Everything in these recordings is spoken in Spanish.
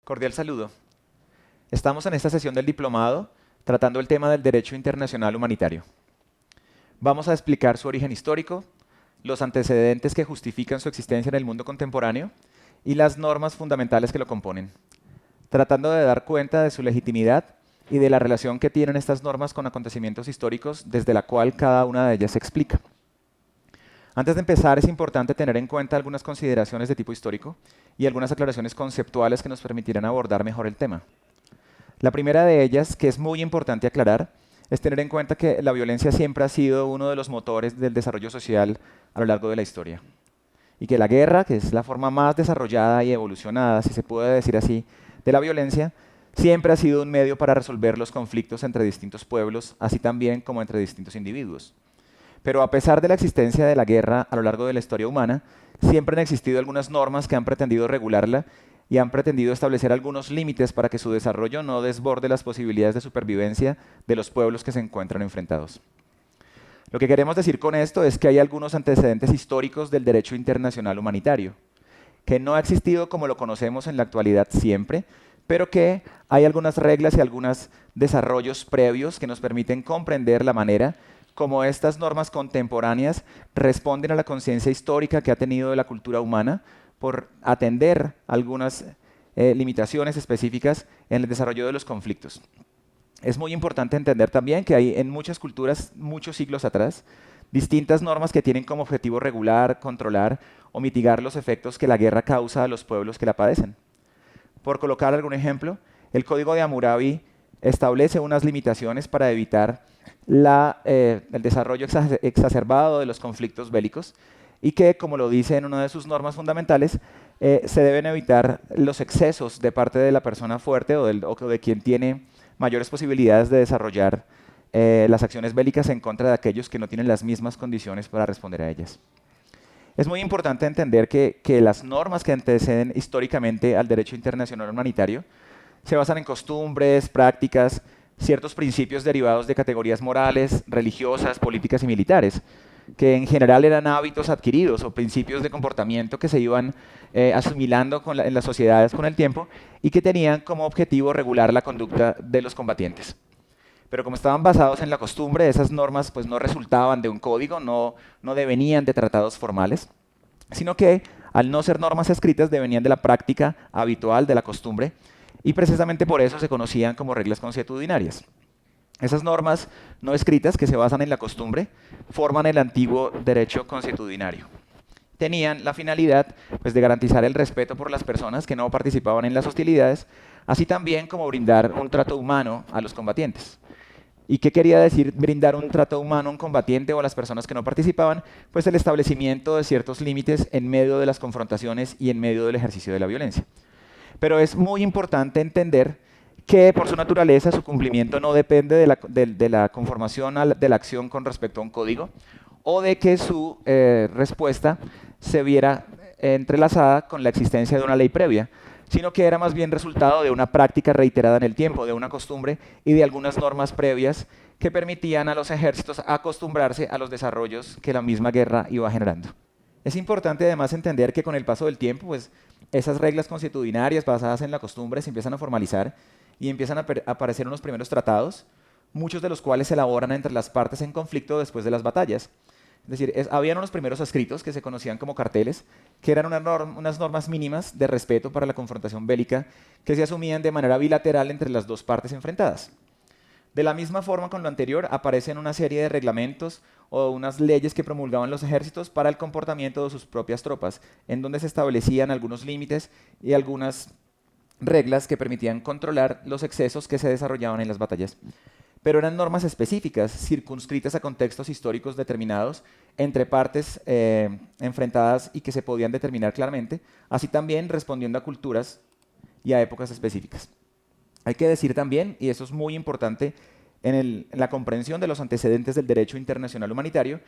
Cordial saludo. Estamos en esta sesión del diplomado tratando el tema del derecho internacional humanitario. Vamos a explicar su origen histórico, los antecedentes que justifican su existencia en el mundo contemporáneo y las normas fundamentales que lo componen, tratando de dar cuenta de su legitimidad y de la relación que tienen estas normas con acontecimientos históricos desde la cual cada una de ellas se explica. Antes de empezar, es importante tener en cuenta algunas consideraciones de tipo histórico y algunas aclaraciones conceptuales que nos permitirán abordar mejor el tema. La primera de ellas, que es muy importante aclarar, es tener en cuenta que la violencia siempre ha sido uno de los motores del desarrollo social a lo largo de la historia. Y que la guerra, que es la forma más desarrollada y evolucionada, si se puede decir así, de la violencia, siempre ha sido un medio para resolver los conflictos entre distintos pueblos, así también como entre distintos individuos. Pero a pesar de la existencia de la guerra a lo largo de la historia humana, siempre han existido algunas normas que han pretendido regularla y han pretendido establecer algunos límites para que su desarrollo no desborde las posibilidades de supervivencia de los pueblos que se encuentran enfrentados. Lo que queremos decir con esto es que hay algunos antecedentes históricos del derecho internacional humanitario, que no ha existido como lo conocemos en la actualidad siempre, pero que hay algunas reglas y algunos desarrollos previos que nos permiten comprender la manera como estas normas contemporáneas responden a la conciencia histórica que ha tenido la cultura humana por atender algunas limitaciones específicas en el desarrollo de los conflictos. Es muy importante entender también que hay en muchas culturas, muchos siglos atrás, distintas normas que tienen como objetivo regular, controlar o mitigar los efectos que la guerra causa a los pueblos que la padecen. Por colocar algún ejemplo, el Código de Hammurabi establece unas limitaciones para evitar el desarrollo exacerbado de los conflictos bélicos y que, como lo dice en una de sus normas fundamentales, se deben evitar los excesos de parte de la persona fuerte o de quien tiene mayores posibilidades de desarrollar las acciones bélicas en contra de aquellos que no tienen las mismas condiciones para responder a ellas. Es muy importante entender que las normas que anteceden históricamente al derecho internacional humanitario se basan en costumbres, prácticas, ciertos principios derivados de categorías morales, religiosas, políticas y militares, que en general eran hábitos adquiridos o principios de comportamiento que se iban asimilando en las sociedades con el tiempo y que tenían como objetivo regular la conducta de los combatientes. Pero como estaban basados en la costumbre, esas normas pues, no resultaban de un código, no devenían de tratados formales, sino que al no ser normas escritas devenían de la práctica habitual, de la costumbre, y precisamente por eso se conocían como reglas consuetudinarias. Esas normas no escritas que se basan en la costumbre forman el antiguo derecho consuetudinario. Tenían la finalidad pues, de garantizar el respeto por las personas que no participaban en las hostilidades, así también como brindar un trato humano a los combatientes. ¿Y qué quería decir brindar un trato humano a un combatiente o a las personas que no participaban? Pues el establecimiento de ciertos límites en medio de las confrontaciones y en medio del ejercicio de la violencia. Pero es muy importante entender que por su naturaleza su cumplimiento no depende de la conformación de la acción con respecto a un código o de que su respuesta se viera entrelazada con la existencia de una ley previa, sino que era más bien resultado de una práctica reiterada en el tiempo, de una costumbre y de algunas normas previas que permitían a los ejércitos acostumbrarse a los desarrollos que la misma guerra iba generando. Es importante además entender que con el paso del tiempo, pues, esas reglas consuetudinarias basadas en la costumbre se empiezan a formalizar y empiezan a aparecer unos primeros tratados, muchos de los cuales se elaboran entre las partes en conflicto después de las batallas. Es decir, habían unos primeros escritos que se conocían como carteles, que eran unas normas mínimas de respeto para la confrontación bélica que se asumían de manera bilateral entre las dos partes enfrentadas. De la misma forma con lo anterior, aparecen una serie de reglamentos o unas leyes que promulgaban los ejércitos para el comportamiento de sus propias tropas, en donde se establecían algunos límites y algunas reglas que permitían controlar los excesos que se desarrollaban en las batallas. Pero eran normas específicas, circunscritas a contextos históricos determinados, entre partes enfrentadas y que se podían determinar claramente, así también respondiendo a culturas y a épocas específicas. Hay que decir también, y eso es muy importante en la comprensión de los antecedentes del derecho internacional humanitario,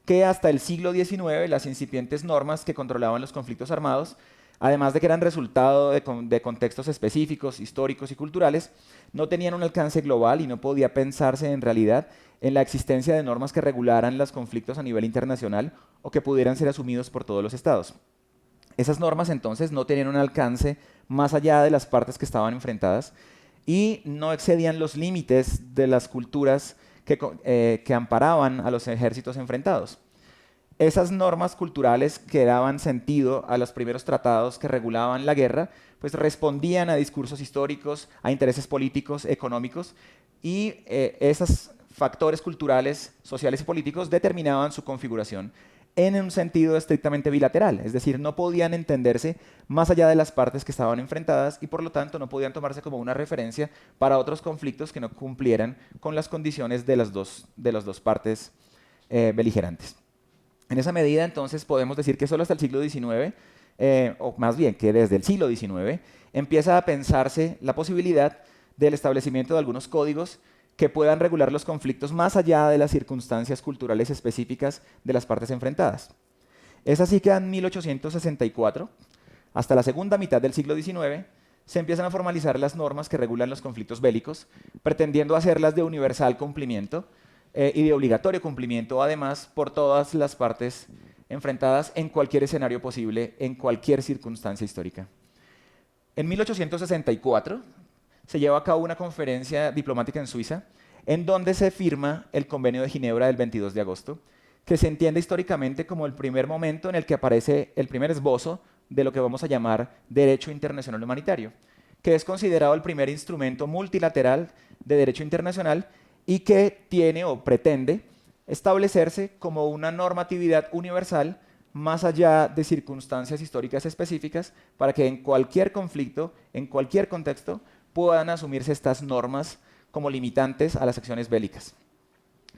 que hasta el siglo XIX las incipientes normas que controlaban los conflictos armados, además de que eran resultado de contextos específicos, históricos y culturales, no tenían un alcance global y no podía pensarse en realidad en la existencia de normas que regularan los conflictos a nivel internacional o que pudieran ser asumidos por todos los estados. Esas normas entonces no tenían un alcance más allá de las partes que estaban enfrentadas y no excedían los límites de las culturas que amparaban a los ejércitos enfrentados. Esas normas culturales que daban sentido a los primeros tratados que regulaban la guerra, pues respondían a discursos históricos, a intereses políticos, económicos, y esos factores culturales, sociales y políticos determinaban su configuración en un sentido estrictamente bilateral, es decir, no podían entenderse más allá de las partes que estaban enfrentadas y por lo tanto no podían tomarse como una referencia para otros conflictos que no cumplieran con las condiciones de las dos partes beligerantes. En esa medida, entonces, podemos decir que solo hasta el siglo XIX, o más bien que desde el siglo XIX, empieza a pensarse la posibilidad del establecimiento de algunos códigos que puedan regular los conflictos más allá de las circunstancias culturales específicas de las partes enfrentadas. Es así que en 1864, hasta la segunda mitad del siglo XIX, se empiezan a formalizar las normas que regulan los conflictos bélicos, pretendiendo hacerlas de universal cumplimiento, y de obligatorio cumplimiento, además, por todas las partes enfrentadas en cualquier escenario posible, en cualquier circunstancia histórica. En 1864 se lleva a cabo una conferencia diplomática en Suiza, en donde se firma el Convenio de Ginebra del 22 de agosto, que se entiende históricamente como el primer momento en el que aparece el primer esbozo de lo que vamos a llamar derecho internacional humanitario, que es considerado el primer instrumento multilateral de derecho internacional y que tiene o pretende establecerse como una normatividad universal más allá de circunstancias históricas específicas para que en cualquier conflicto, en cualquier contexto, puedan asumirse estas normas como limitantes a las acciones bélicas.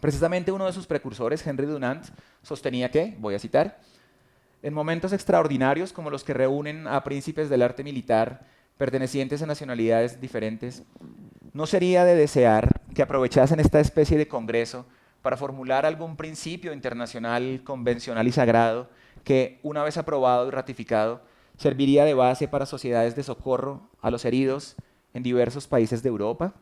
Precisamente uno de sus precursores, Henry Dunant, sostenía que, voy a citar, en momentos extraordinarios como los que reúnen a príncipes del arte militar pertenecientes a nacionalidades diferentes, no sería de desear que aprovechasen esta especie de congreso para formular algún principio internacional, convencional y sagrado que, una vez aprobado y ratificado, serviría de base para sociedades de socorro a los heridos en diversos países de Europa.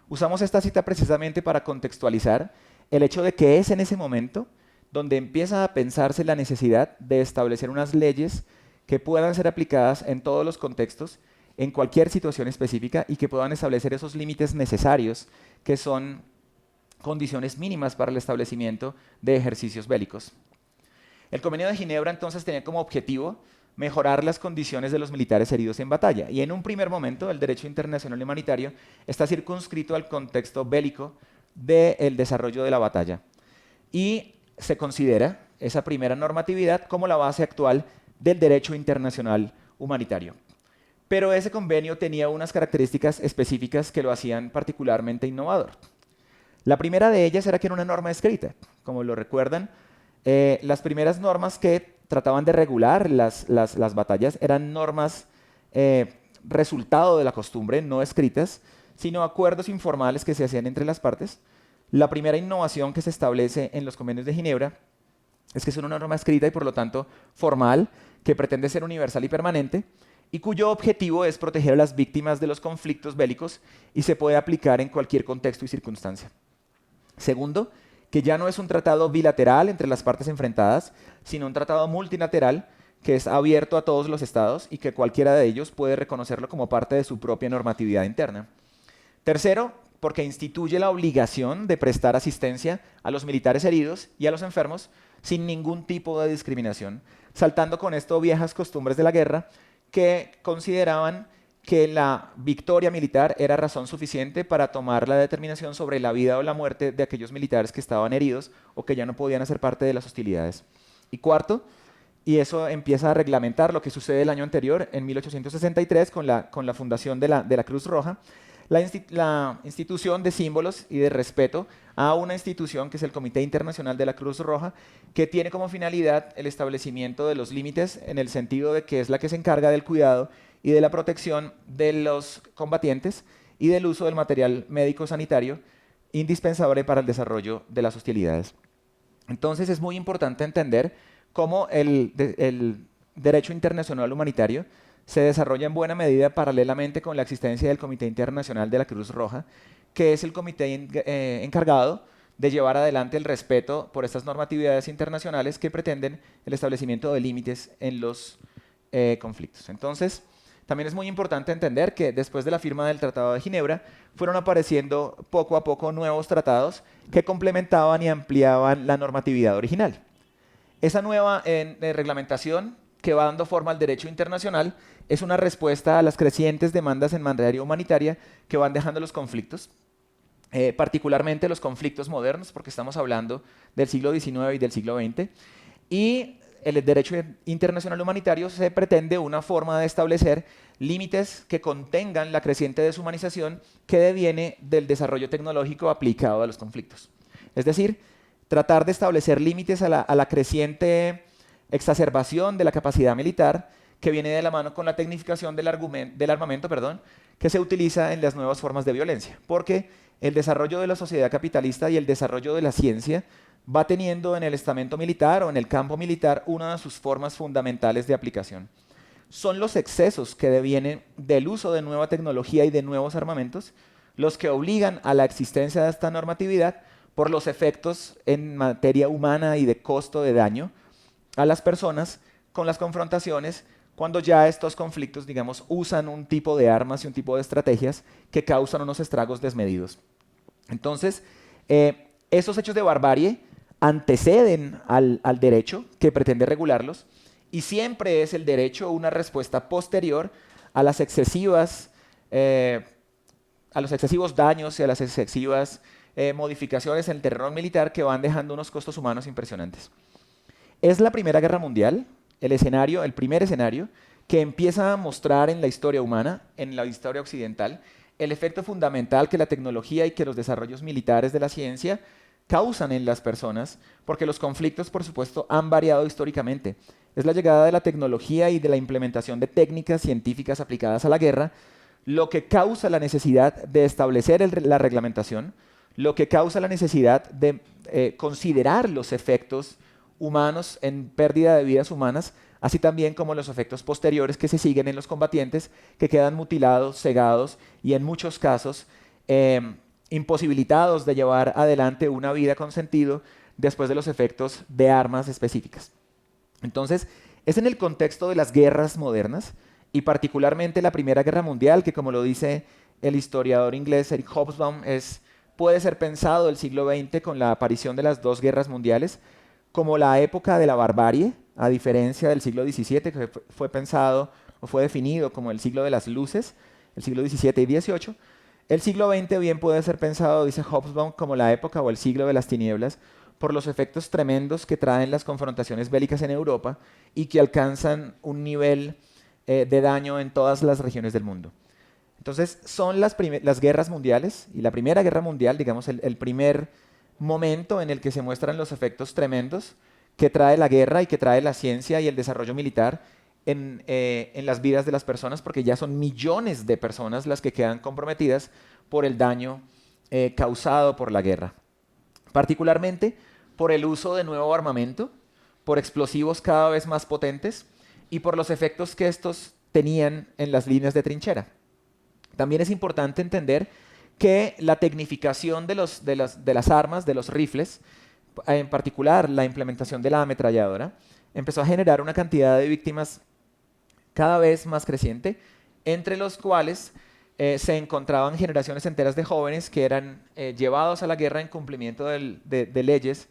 Usamos esta cita precisamente para contextualizar el hecho de que es en ese momento donde empieza a pensarse la necesidad de establecer unas leyes que puedan ser aplicadas en todos los contextos, en cualquier situación específica y que puedan establecer esos límites necesarios que son condiciones mínimas para el establecimiento de ejercicios bélicos. El Convenio de Ginebra entonces tenía como objetivo mejorar las condiciones de los militares heridos en batalla y en un primer momento el derecho internacional humanitario está circunscrito al contexto bélico del desarrollo de la batalla y se considera esa primera normatividad como la base actual del derecho internacional humanitario. Pero ese convenio tenía unas características específicas que lo hacían particularmente innovador. La primera de ellas era que era una norma escrita. Como lo recuerdan, las primeras normas que trataban de regular las batallas eran normas resultado de la costumbre, no escritas, sino acuerdos informales que se hacían entre las partes. La primera innovación que se establece en los convenios de Ginebra es que es una norma escrita y por lo tanto formal, que pretende ser universal y permanente, y cuyo objetivo es proteger a las víctimas de los conflictos bélicos y se puede aplicar en cualquier contexto y circunstancia. Segundo, que ya no es un tratado bilateral entre las partes enfrentadas, sino un tratado multilateral que es abierto a todos los estados y que cualquiera de ellos puede reconocerlo como parte de su propia normatividad interna. Tercero, porque instituye la obligación de prestar asistencia a los militares heridos y a los enfermos sin ningún tipo de discriminación, saltando con esto viejas costumbres de la guerra que consideraban que la victoria militar era razón suficiente para tomar la determinación sobre la vida o la muerte de aquellos militares que estaban heridos o que ya no podían hacer parte de las hostilidades. Y cuarto, y eso empieza a reglamentar lo que sucede el año anterior, en 1863, con la fundación de la Cruz Roja, la institución de símbolos y de respeto a una institución que es el Comité Internacional de la Cruz Roja, que tiene como finalidad el establecimiento de los límites en el sentido de que es la que se encarga del cuidado y de la protección de los combatientes y del uso del material médico sanitario indispensable para el desarrollo de las hostilidades. Entonces es muy importante entender cómo el derecho internacional humanitario se desarrolla en buena medida paralelamente con la existencia del Comité Internacional de la Cruz Roja, que es el comité encargado de llevar adelante el respeto por estas normatividades internacionales que pretenden el establecimiento de límites en los conflictos. Entonces, también es muy importante entender que después de la firma del Tratado de Ginebra, fueron apareciendo poco a poco nuevos tratados que complementaban y ampliaban la normatividad original. Esa nueva reglamentación que va dando forma al derecho internacional es una respuesta a las crecientes demandas en materia humanitaria que van dejando los conflictos, particularmente los conflictos modernos, porque estamos hablando del siglo XIX y del siglo XX, y el derecho internacional humanitario se pretende una forma de establecer límites que contengan la creciente deshumanización que deviene del desarrollo tecnológico aplicado a los conflictos. Es decir, tratar de establecer límites a la creciente exacerbación de la capacidad militar que viene de la mano con la tecnificación del armamento, que se utiliza en las nuevas formas de violencia. Porque el desarrollo de la sociedad capitalista y el desarrollo de la ciencia va teniendo en el estamento militar o en el campo militar una de sus formas fundamentales de aplicación. Son los excesos que devienen del uso de nueva tecnología y de nuevos armamentos los que obligan a la existencia de esta normatividad por los efectos en materia humana y de costo de daño a las personas con las confrontaciones cuando ya estos conflictos, digamos, usan un tipo de armas y un tipo de estrategias que causan unos estragos desmedidos. Entonces, esos hechos de barbarie anteceden al derecho que pretende regularlos y siempre es el derecho una respuesta posterior a los excesivos daños y a las excesivas modificaciones en el terreno militar que van dejando unos costos humanos impresionantes. Es la Primera Guerra Mundial, el primer escenario, que empieza a mostrar en la historia humana, en la historia occidental, el efecto fundamental que la tecnología y que los desarrollos militares de la ciencia causan en las personas, porque los conflictos, por supuesto, han variado históricamente. Es la llegada de la tecnología y de la implementación de técnicas científicas aplicadas a la guerra lo que causa la necesidad de establecer la reglamentación, lo que causa la necesidad de considerar los efectos humanos en pérdida de vidas humanas, así también como los efectos posteriores que se siguen en los combatientes, que quedan mutilados, cegados y en muchos casos imposibilitados de llevar adelante una vida con sentido después de los efectos de armas específicas. Entonces, es en el contexto de las guerras modernas, y particularmente la Primera Guerra Mundial, que como lo dice el historiador inglés Eric Hobsbawm, puede ser pensado el siglo XX con la aparición de las dos guerras mundiales como la época de la barbarie, a diferencia del siglo XVII, que fue pensado o fue definido como el siglo de las luces, el siglo XVII y XVIII. El siglo XX bien puede ser pensado, dice Hobsbawm, como la época o el siglo de las tinieblas, por los efectos tremendos que traen las confrontaciones bélicas en Europa y que alcanzan un nivel de daño en todas las regiones del mundo. Entonces, son las guerras mundiales y la Primera Guerra Mundial, digamos, el primer momento en el que se muestran los efectos tremendos que trae la guerra y que trae la ciencia y el desarrollo militar en las vidas de las personas, porque ya son millones de personas las que quedan comprometidas por el daño causado por la guerra. Particularmente por el uso de nuevo armamento, por explosivos cada vez más potentes y por los efectos que estos tenían en las líneas de trinchera. También es importante entender que la tecnificación de las armas, de los rifles, en particular la implementación de la ametralladora, empezó a generar una cantidad de víctimas cada vez más creciente, entre los cuales se encontraban generaciones enteras de jóvenes que eran llevados a la guerra en cumplimiento de leyes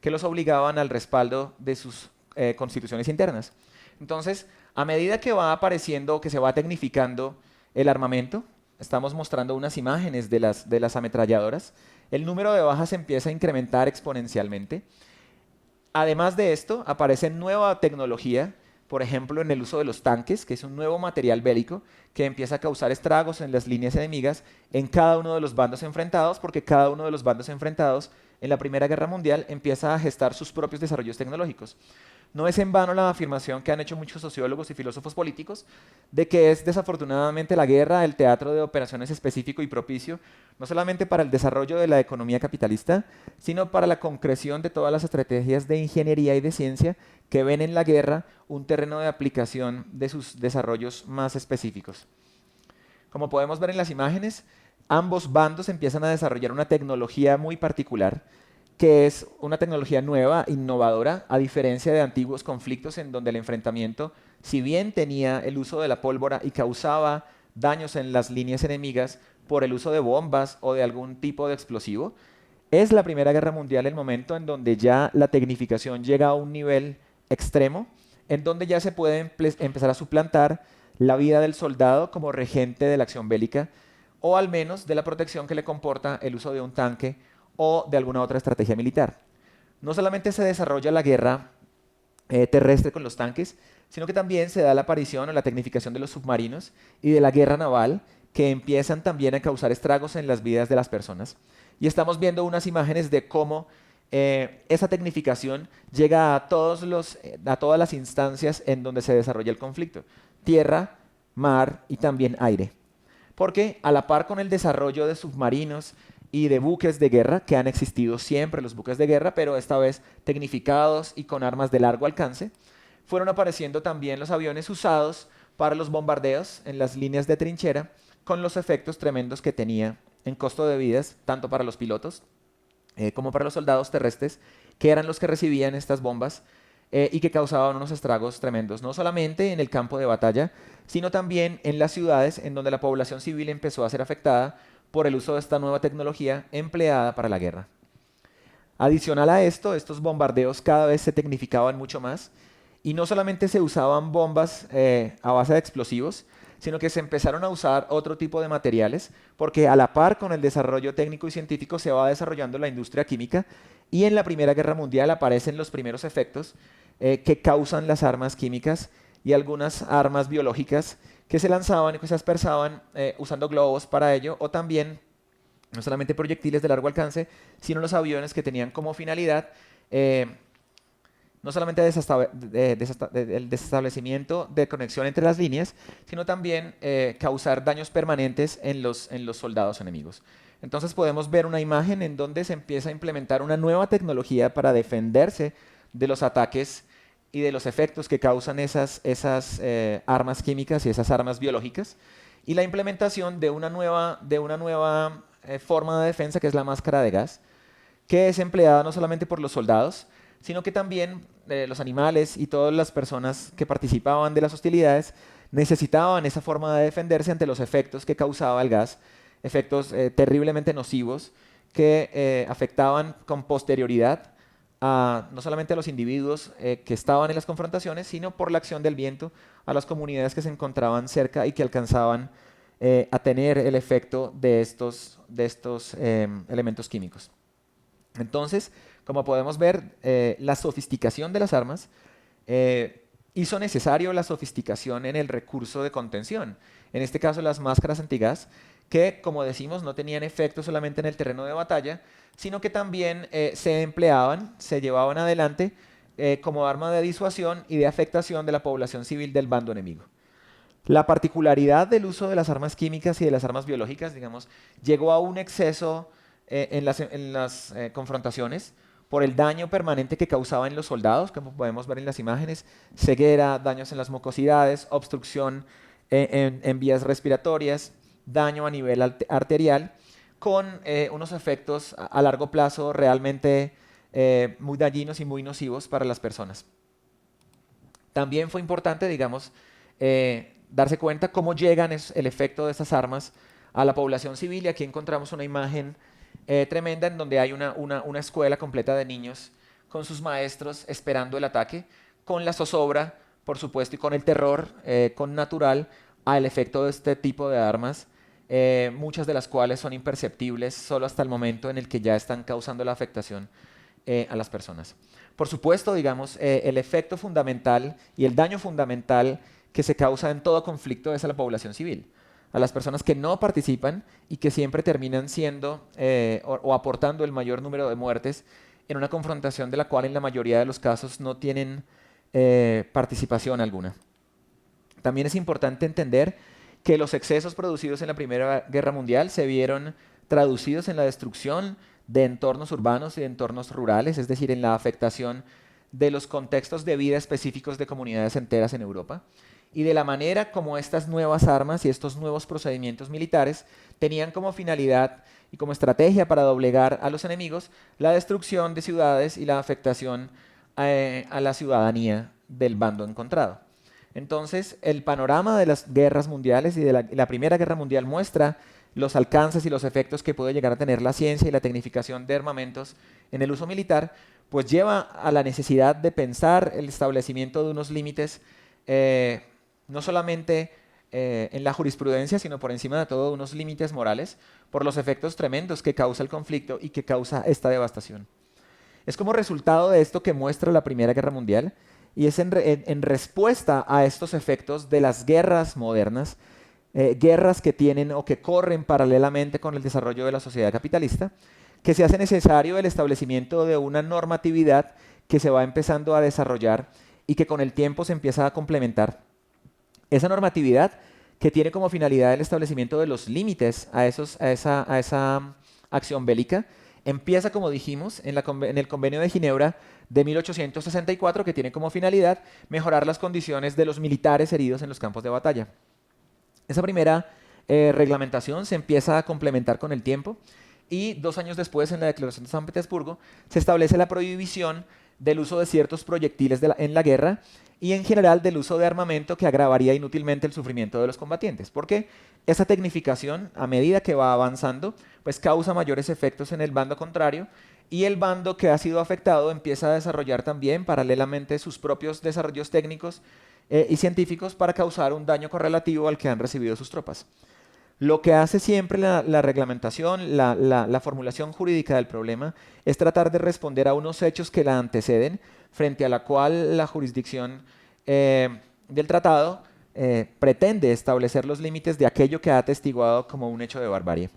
que los obligaban al respaldo de sus constituciones internas. Entonces, a medida que va apareciendo, que se va tecnificando el armamento, estamos mostrando unas imágenes de las ametralladoras, el número de bajas empieza a incrementar exponencialmente. Además de esto, aparece nueva tecnología, por ejemplo, en el uso de los tanques, que es un nuevo material bélico que empieza a causar estragos en las líneas enemigas en cada uno de los bandos enfrentados, porque cada uno de los bandos enfrentados en la Primera Guerra Mundial empieza a gestar sus propios desarrollos tecnológicos. No es en vano la afirmación que han hecho muchos sociólogos y filósofos políticos de que es desafortunadamente la guerra el teatro de operaciones específico y propicio, no solamente para el desarrollo de la economía capitalista, sino para la concreción de todas las estrategias de ingeniería y de ciencia que ven en la guerra un terreno de aplicación de sus desarrollos más específicos. Como podemos ver en las imágenes, ambos bandos empiezan a desarrollar una tecnología muy particular, que es una tecnología nueva, innovadora, a diferencia de antiguos conflictos en donde el enfrentamiento si bien tenía el uso de la pólvora y causaba daños en las líneas enemigas por el uso de bombas o de algún tipo de explosivo, es la Primera Guerra Mundial el momento en donde ya la tecnificación llega a un nivel extremo, en donde ya se puede empezar a suplantar la vida del soldado como regente de la acción bélica, o al menos de la protección que le comporta el uso de un tanque o de alguna otra estrategia militar. No solamente se desarrolla la guerra terrestre con los tanques, sino que también se da la aparición o la tecnificación de los submarinos y de la guerra naval, que empiezan también a causar estragos en las vidas de las personas. Y estamos viendo unas imágenes de cómo esa tecnificación llega a todas las instancias en donde se desarrolla el conflicto: tierra, mar y también aire. Porque a la par con el desarrollo de submarinos y de buques de guerra, que han existido siempre los buques de guerra, pero esta vez tecnificados y con armas de largo alcance, fueron apareciendo también los aviones usados para los bombardeos en las líneas de trinchera, con los efectos tremendos que tenía en costo de vidas, tanto para los pilotos como para los soldados terrestres, que eran los que recibían estas bombas y que causaban unos estragos tremendos, no solamente en el campo de batalla, sino también en las ciudades en donde la población civil empezó a ser afectada por el uso de esta nueva tecnología empleada para la guerra. Adicional a esto, estos bombardeos cada vez se tecnificaban mucho más y no solamente se usaban bombas a base de explosivos, sino que se empezaron a usar otro tipo de materiales, porque a la par con el desarrollo técnico y científico se va desarrollando la industria química, y en la Primera Guerra Mundial aparecen los primeros efectos que causan las armas químicas y algunas armas biológicas que se lanzaban y que se aspersaban usando globos para ello, o también no solamente proyectiles de largo alcance, sino los aviones que tenían como finalidad no solamente el desestablecimiento de conexión entre las líneas, sino también causar daños permanentes en los soldados enemigos. Entonces podemos ver una imagen en donde se empieza a implementar una nueva tecnología para defenderse de los ataques y de los efectos que causan esas armas químicas y esas armas biológicas, y la implementación de una nueva forma de defensa, que es la máscara de gas, que es empleada no solamente por los soldados, sino que también los animales y todas las personas que participaban de las hostilidades necesitaban esa forma de defenderse ante los efectos que causaba el gas, efectos terriblemente nocivos que afectaban con posterioridad no solamente a los individuos que estaban en las confrontaciones, sino por la acción del viento a las comunidades que se encontraban cerca y que alcanzaban a tener el efecto de estos elementos químicos. Entonces, como podemos ver, la sofisticación de las armas hizo necesario la sofisticación en el recurso de contención. En este caso, las máscaras antigas, que, como decimos, no tenían efecto solamente en el terreno de batalla, sino que también se llevaban adelante como arma de disuasión y de afectación de la población civil del bando enemigo. La particularidad del uso de las armas químicas y de las armas biológicas, digamos, llegó a un exceso en las confrontaciones por el daño permanente que causaba en los soldados, como podemos ver en las imágenes: ceguera, daños en las mucosidades, obstrucción en vías respiratorias, daño a nivel arterial, con unos efectos a largo plazo realmente muy dañinos y muy nocivos para las personas. También fue importante, digamos, darse cuenta cómo llegan el efecto de estas armas a la población civil, y aquí encontramos una imagen tremenda en donde hay una escuela completa de niños con sus maestros esperando el ataque, con la zozobra, por supuesto, y con el terror natural al efecto de este tipo de armas, muchas de las cuales son imperceptibles solo hasta el momento en el que ya están causando la afectación a las personas. Por supuesto, digamos, el efecto fundamental y el daño fundamental que se causa en todo conflicto es a la población civil, a las personas que no participan y que siempre terminan siendo o aportando el mayor número de muertes en una confrontación de la cual en la mayoría de los casos no tienen participación alguna. También es importante entender que los excesos producidos en la Primera Guerra Mundial se vieron traducidos en la destrucción de entornos urbanos y de entornos rurales, es decir, en la afectación de los contextos de vida específicos de comunidades enteras en Europa, y de la manera como estas nuevas armas y estos nuevos procedimientos militares tenían como finalidad y como estrategia para doblegar a los enemigos la destrucción de ciudades y la afectación a la ciudadanía del bando encontrado. Entonces, el panorama de las guerras mundiales y de la Primera Guerra Mundial muestra los alcances y los efectos que puede llegar a tener la ciencia y la tecnificación de armamentos en el uso militar, pues lleva a la necesidad de pensar el establecimiento de unos límites, no solamente en la jurisprudencia, sino por encima de todo unos límites morales, por los efectos tremendos que causa el conflicto y que causa esta devastación. Es como resultado de esto que muestra la Primera Guerra Mundial, y es en respuesta a estos efectos de las guerras modernas, guerras que tienen o que corren paralelamente con el desarrollo de la sociedad capitalista, que se hace necesario el establecimiento de una normatividad que se va empezando a desarrollar y que con el tiempo se empieza a complementar. Esa normatividad que tiene como finalidad el establecimiento de los límites a esa acción bélica, empieza, como dijimos, en el Convenio de Ginebra de 1864, que tiene como finalidad mejorar las condiciones de los militares heridos en los campos de batalla. Esa primera reglamentación se empieza a complementar con el tiempo y 2 años después, en la Declaración de San Petersburgo, se establece la prohibición del uso de ciertos proyectiles en la guerra y en general del uso de armamento que agravaría inútilmente el sufrimiento de los combatientes. Porque esa tecnificación, a medida que va avanzando, pues causa mayores efectos en el bando contrario y el bando que ha sido afectado empieza a desarrollar también paralelamente sus propios desarrollos técnicos y científicos para causar un daño correlativo al que han recibido sus tropas. Lo que hace siempre la reglamentación, la formulación jurídica del problema, es tratar de responder a unos hechos que la anteceden, frente a la cual la jurisdicción del tratado pretende establecer los límites de aquello que ha atestiguado como un hecho de barbarie.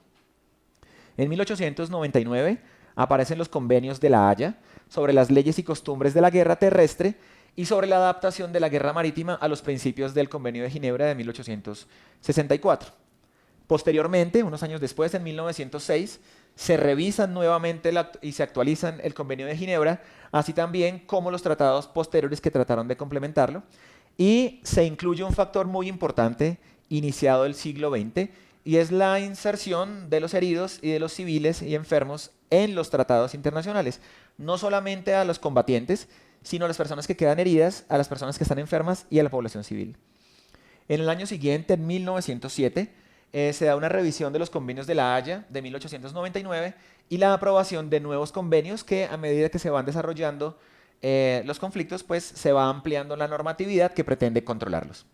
En 1899 aparecen los convenios de La Haya sobre las leyes y costumbres de la guerra terrestre y sobre la adaptación de la guerra marítima a los principios del Convenio de Ginebra de 1864. Posteriormente, unos años después, en 1906, se revisan nuevamente y se actualizan el Convenio de Ginebra, así también como los tratados posteriores que trataron de complementarlo, y se incluye un factor muy importante iniciado el siglo XX, y es la inserción de los heridos y de los civiles y enfermos en los tratados internacionales. No solamente a los combatientes, sino a las personas que quedan heridas, a las personas que están enfermas y a la población civil. En el año siguiente, en 1907, se da una revisión de los convenios de La Haya de 1899 y la aprobación de nuevos convenios que, a medida que se van desarrollando los conflictos, pues se va ampliando la normatividad que pretende controlarlos.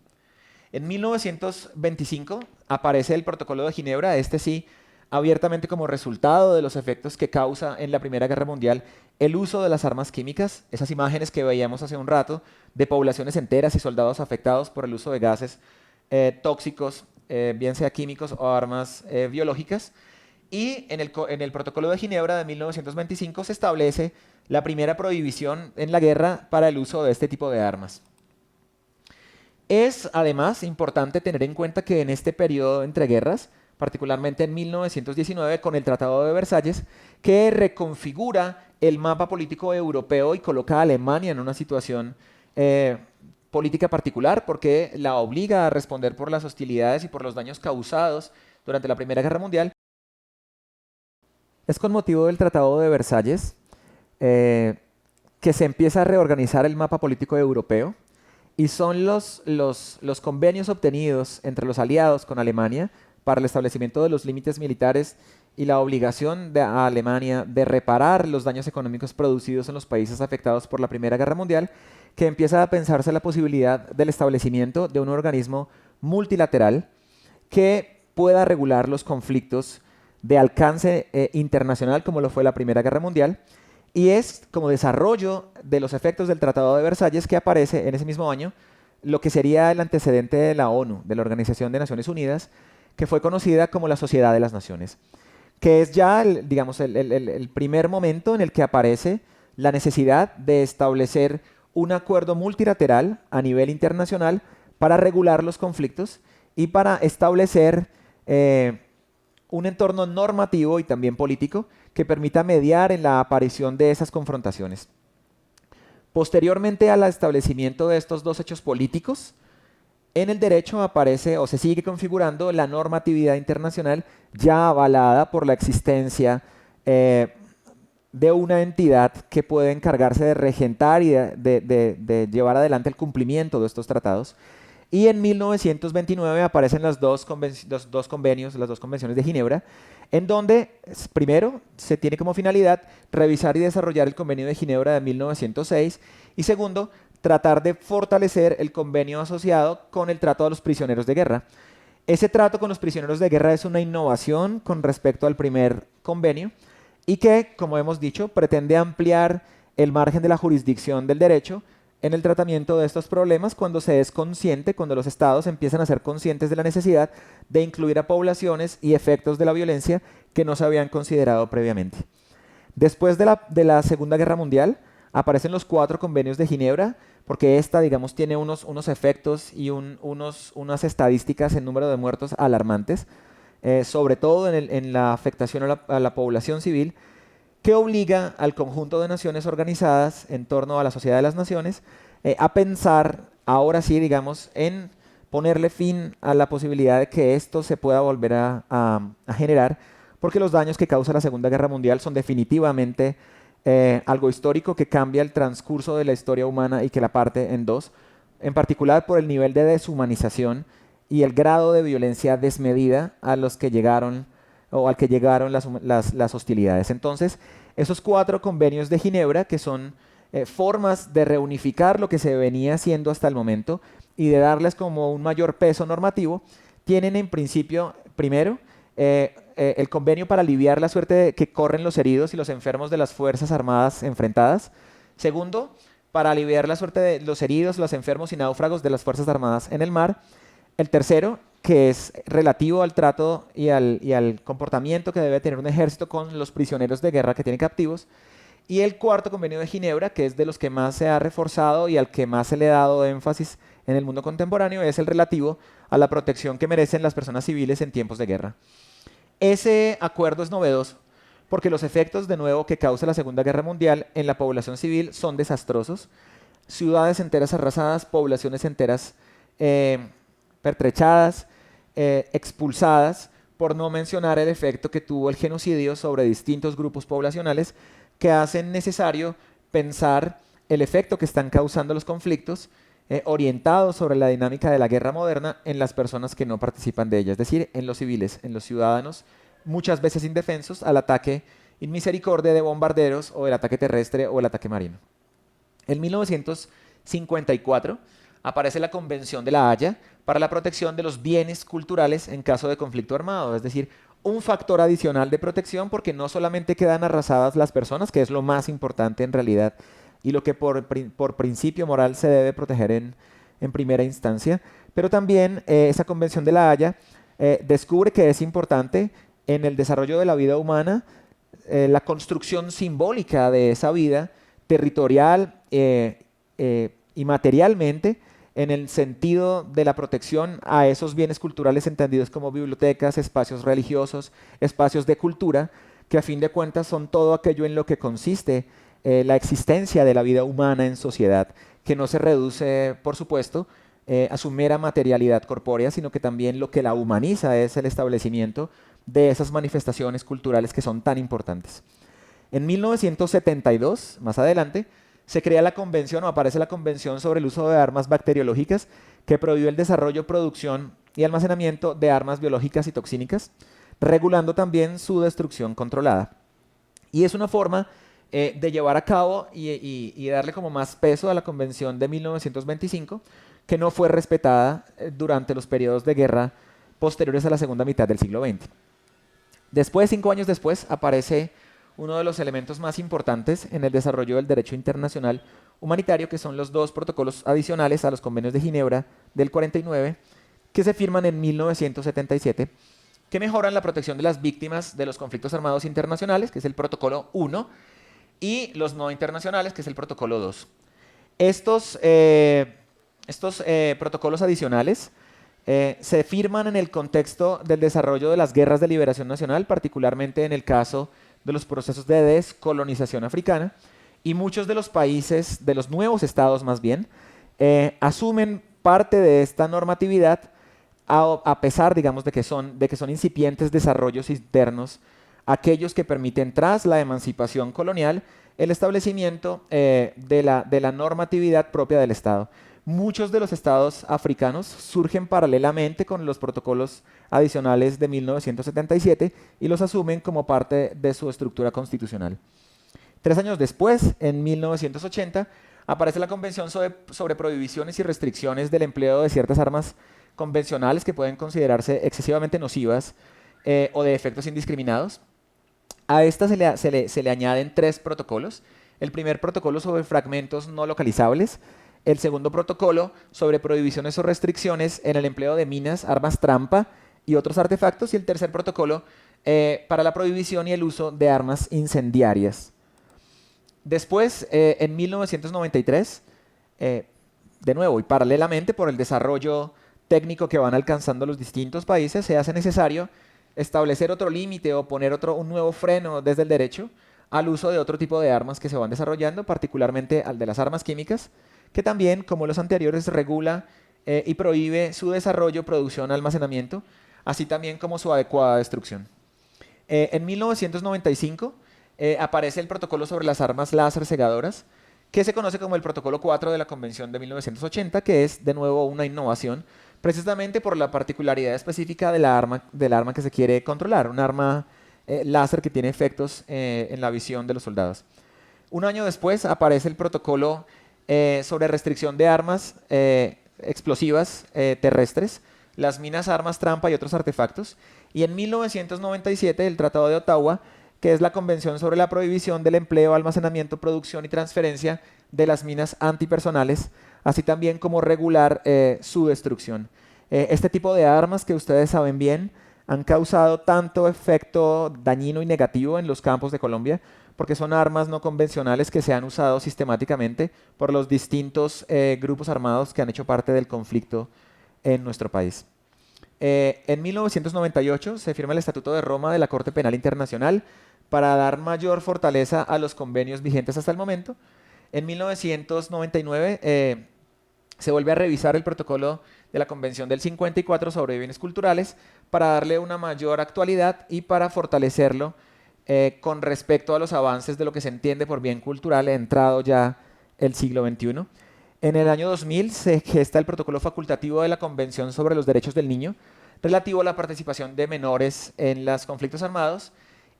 En 1925 aparece el Protocolo de Ginebra, este sí, abiertamente como resultado de los efectos que causa en la Primera Guerra Mundial el uso de las armas químicas, esas imágenes que veíamos hace un rato de poblaciones enteras y soldados afectados por el uso de gases tóxicos, bien sea químicos o armas biológicas. Y en el Protocolo de Ginebra de 1925 se establece la primera prohibición en la guerra para el uso de este tipo de armas. Es además importante tener en cuenta que en este periodo entre guerras, particularmente en 1919 con el Tratado de Versalles, que reconfigura el mapa político europeo y coloca a Alemania en una situación política particular porque la obliga a responder por las hostilidades y por los daños causados durante la Primera Guerra Mundial. Es con motivo del Tratado de Versalles que se empieza a reorganizar el mapa político europeo y son los convenios obtenidos entre los aliados con Alemania para el establecimiento de los límites militares y la obligación a Alemania de reparar los daños económicos producidos en los países afectados por la Primera Guerra Mundial, que empieza a pensarse la posibilidad del establecimiento de un organismo multilateral que pueda regular los conflictos de alcance internacional, como lo fue la Primera Guerra Mundial, y es como desarrollo de los efectos del Tratado de Versalles que aparece en ese mismo año lo que sería el antecedente de la ONU, de la Organización de Naciones Unidas, que fue conocida como la Sociedad de las Naciones, que es ya, digamos, el primer momento en el que aparece la necesidad de establecer un acuerdo multilateral a nivel internacional para regular los conflictos y para establecer un entorno normativo y también político que permita mediar en la aparición de esas confrontaciones. Posteriormente al establecimiento de estos dos hechos políticos, en el derecho aparece o se sigue configurando la normatividad internacional ya avalada por la existencia de de una entidad que puede encargarse de regentar y de llevar adelante el cumplimiento de estos tratados. Y en 1929 aparecen los dos convenios, las dos convenciones de Ginebra, en donde, primero, se tiene como finalidad revisar y desarrollar el convenio de Ginebra de 1906 y segundo, tratar de fortalecer el convenio asociado con el trato a los prisioneros de guerra. Ese trato con los prisioneros de guerra es una innovación con respecto al primer convenio y que, como hemos dicho, pretende ampliar el margen de la jurisdicción del derecho en el tratamiento de estos problemas cuando se es consciente, cuando los estados empiezan a ser conscientes de la necesidad de incluir a poblaciones y efectos de la violencia que no se habían considerado previamente. Después de la Segunda Guerra Mundial aparecen los 4 convenios de Ginebra, porque esta, digamos, tiene unos efectos y unas estadísticas en número de muertos alarmantes, sobre todo en la afectación a la población civil, que obliga al conjunto de naciones organizadas en torno a la Sociedad de las Naciones a pensar, ahora sí, digamos, en ponerle fin a la posibilidad de que esto se pueda volver a generar, porque los daños que causa la Segunda Guerra Mundial son definitivamente algo histórico que cambia el transcurso de la historia humana y que la parte en dos, en particular por el nivel de deshumanización y el grado de violencia desmedida a los que llegaron o al que llegaron las hostilidades. Entonces, esos 4 convenios de Ginebra, que son formas de reunificar lo que se venía haciendo hasta el momento y de darles como un mayor peso normativo, tienen en principio, primero, el convenio para aliviar la suerte que corren los heridos y los enfermos de las Fuerzas Armadas enfrentadas. Segundo, para aliviar la suerte de los heridos, los enfermos y náufragos de las Fuerzas Armadas en el mar. El tercero, que es relativo al trato y al comportamiento que debe tener un ejército con los prisioneros de guerra que tienen captivos. Y el cuarto convenio de Ginebra, que es de los que más se ha reforzado y al que más se le ha dado énfasis en el mundo contemporáneo, es el relativo a la protección que merecen las personas civiles en tiempos de guerra. Ese acuerdo es novedoso porque los efectos, de nuevo, que causa la Segunda Guerra Mundial en la población civil son desastrosos. Ciudades enteras arrasadas, poblaciones enteras pertrechadas, expulsadas, por no mencionar el efecto que tuvo el genocidio sobre distintos grupos poblacionales que hacen necesario pensar el efecto que están causando los conflictos orientados sobre la dinámica de la guerra moderna en las personas que no participan de ella, es decir, en los civiles, en los ciudadanos, muchas veces indefensos al ataque inmisericordia de bombarderos o el ataque terrestre o el ataque marino. En 1954 aparece la Convención de La Haya para la protección de los bienes culturales en caso de conflicto armado, es decir, un factor adicional de protección porque no solamente quedan arrasadas las personas, que es lo más importante en realidad y lo que por principio moral se debe proteger en primera instancia, pero también esa Convención de La Haya descubre que es importante en el desarrollo de la vida humana la construcción simbólica de esa vida territorial y materialmente en el sentido de la protección a esos bienes culturales entendidos como bibliotecas, espacios religiosos, espacios de cultura, que a fin de cuentas son todo aquello en lo que consiste la existencia de la vida humana en sociedad, que no se reduce, por supuesto, a su mera materialidad corpórea, sino que también lo que la humaniza es el establecimiento de esas manifestaciones culturales que son tan importantes. En 1972, más adelante, se crea la convención o aparece la Convención sobre el uso de armas bacteriológicas que prohíbe el desarrollo, producción y almacenamiento de armas biológicas y toxínicas, regulando también su destrucción controlada. Y es una forma de llevar a cabo y darle como más peso a la Convención de 1925, que no fue respetada durante los periodos de guerra posteriores a la segunda mitad del siglo XX. Después, 5 años después, aparece uno de los elementos más importantes en el desarrollo del derecho internacional humanitario, que son los 2 protocolos adicionales a los convenios de Ginebra del 49, que se firman en 1977, que mejoran la protección de las víctimas de los conflictos armados internacionales, que es el protocolo 1, y los no internacionales, que es el protocolo 2. Estos protocolos adicionales se firman en el contexto del desarrollo de las guerras de liberación nacional, particularmente en el caso de los procesos de descolonización africana, y muchos de los países, de los nuevos estados más bien, asumen parte de esta normatividad a pesar, digamos, de que son incipientes desarrollos internos aquellos que permiten, tras la emancipación colonial, el establecimiento de la normatividad propia del Estado. Muchos de los estados africanos surgen paralelamente con los protocolos adicionales de 1977 y los asumen como parte de su estructura constitucional. 3 años después, en 1980, aparece la Convención sobre Prohibiciones y Restricciones del Empleo de ciertas armas convencionales que pueden considerarse excesivamente nocivas o de efectos indiscriminados. A esta se le añaden 3 protocolos. El primer protocolo sobre fragmentos no localizables, el segundo protocolo sobre prohibiciones o restricciones en el empleo de minas, armas trampa y otros artefactos, y el tercer protocolo para la prohibición y el uso de armas incendiarias. Después, en 1993, de nuevo y paralelamente por el desarrollo técnico que van alcanzando los distintos países, se hace necesario establecer otro límite o poner un nuevo freno desde el derecho al uso de otro tipo de armas que se van desarrollando, particularmente al de las armas químicas, que también, como los anteriores, regula y prohíbe su desarrollo, producción, almacenamiento, así también como su adecuada destrucción. En 1995 aparece el protocolo sobre las armas láser cegadoras, que se conoce como el protocolo 4 de la Convención de 1980, que es de nuevo una innovación, precisamente por la particularidad específica del arma que se quiere controlar, un arma láser que tiene efectos en la visión de los soldados. Un año después aparece el protocolo sobre restricción de armas explosivas terrestres, las minas, armas trampa y otros artefactos. Y en 1997 el Tratado de Ottawa, que es la Convención sobre la Prohibición del Empleo, Almacenamiento, Producción y Transferencia de las Minas Antipersonales, así también como regular su destrucción. Este tipo de armas, que ustedes saben bien, han causado tanto efecto dañino y negativo en los campos de Colombia, porque son armas no convencionales que se han usado sistemáticamente por los distintos grupos armados que han hecho parte del conflicto en nuestro país. En 1998 se firma el Estatuto de Roma de la Corte Penal Internacional para dar mayor fortaleza a los convenios vigentes hasta el momento. En 1999 se vuelve a revisar el protocolo de la Convención del 54 sobre bienes culturales para darle una mayor actualidad y para fortalecerlo con respecto a los avances de lo que se entiende por bien cultural entrado ya el siglo XXI. En el año 2000 se gesta el protocolo facultativo de la Convención sobre los Derechos del Niño relativo a la participación de menores en los conflictos armados,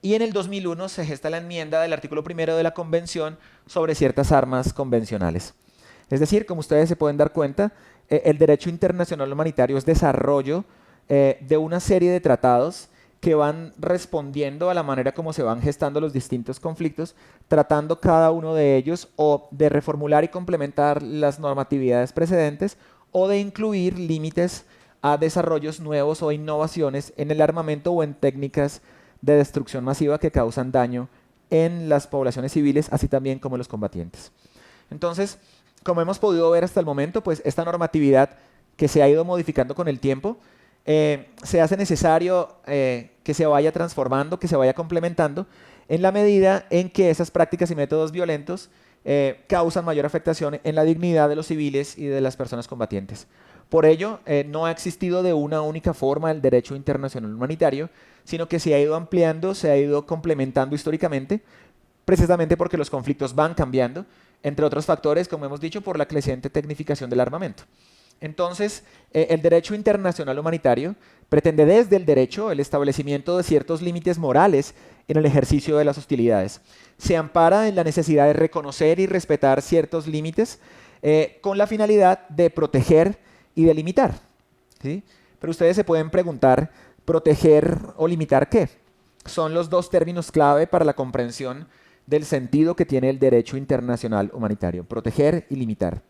y en el 2001 se gesta la enmienda del artículo 1 de la Convención sobre ciertas armas convencionales. Es decir, como ustedes se pueden dar cuenta, el derecho internacional humanitario es desarrollo de una serie de tratados que van respondiendo a la manera como se van gestando los distintos conflictos, tratando cada uno de ellos o de reformular y complementar las normatividades precedentes o de incluir límites a desarrollos nuevos o innovaciones en el armamento o en técnicas de destrucción masiva que causan daño en las poblaciones civiles, así también como en los combatientes. Entonces, como hemos podido ver hasta el momento, pues esta normatividad que se ha ido modificando con el tiempo, se hace necesario que se vaya transformando, que se vaya complementando, en la medida en que esas prácticas y métodos violentos causan mayor afectación en la dignidad de los civiles y de las personas combatientes. Por ello, no ha existido de una única forma el derecho internacional humanitario, sino que se ha ido ampliando, se ha ido complementando históricamente, precisamente porque los conflictos van cambiando, entre otros factores, como hemos dicho, por la creciente tecnificación del armamento. Entonces, el derecho internacional humanitario pretende desde el derecho el establecimiento de ciertos límites morales en el ejercicio de las hostilidades. Se ampara en la necesidad de reconocer y respetar ciertos límites con la finalidad de proteger y de limitar, ¿sí? Pero ustedes se pueden preguntar, ¿proteger o limitar qué? Son los dos términos clave para la comprensión del sentido que tiene el derecho internacional humanitario, proteger y limitar.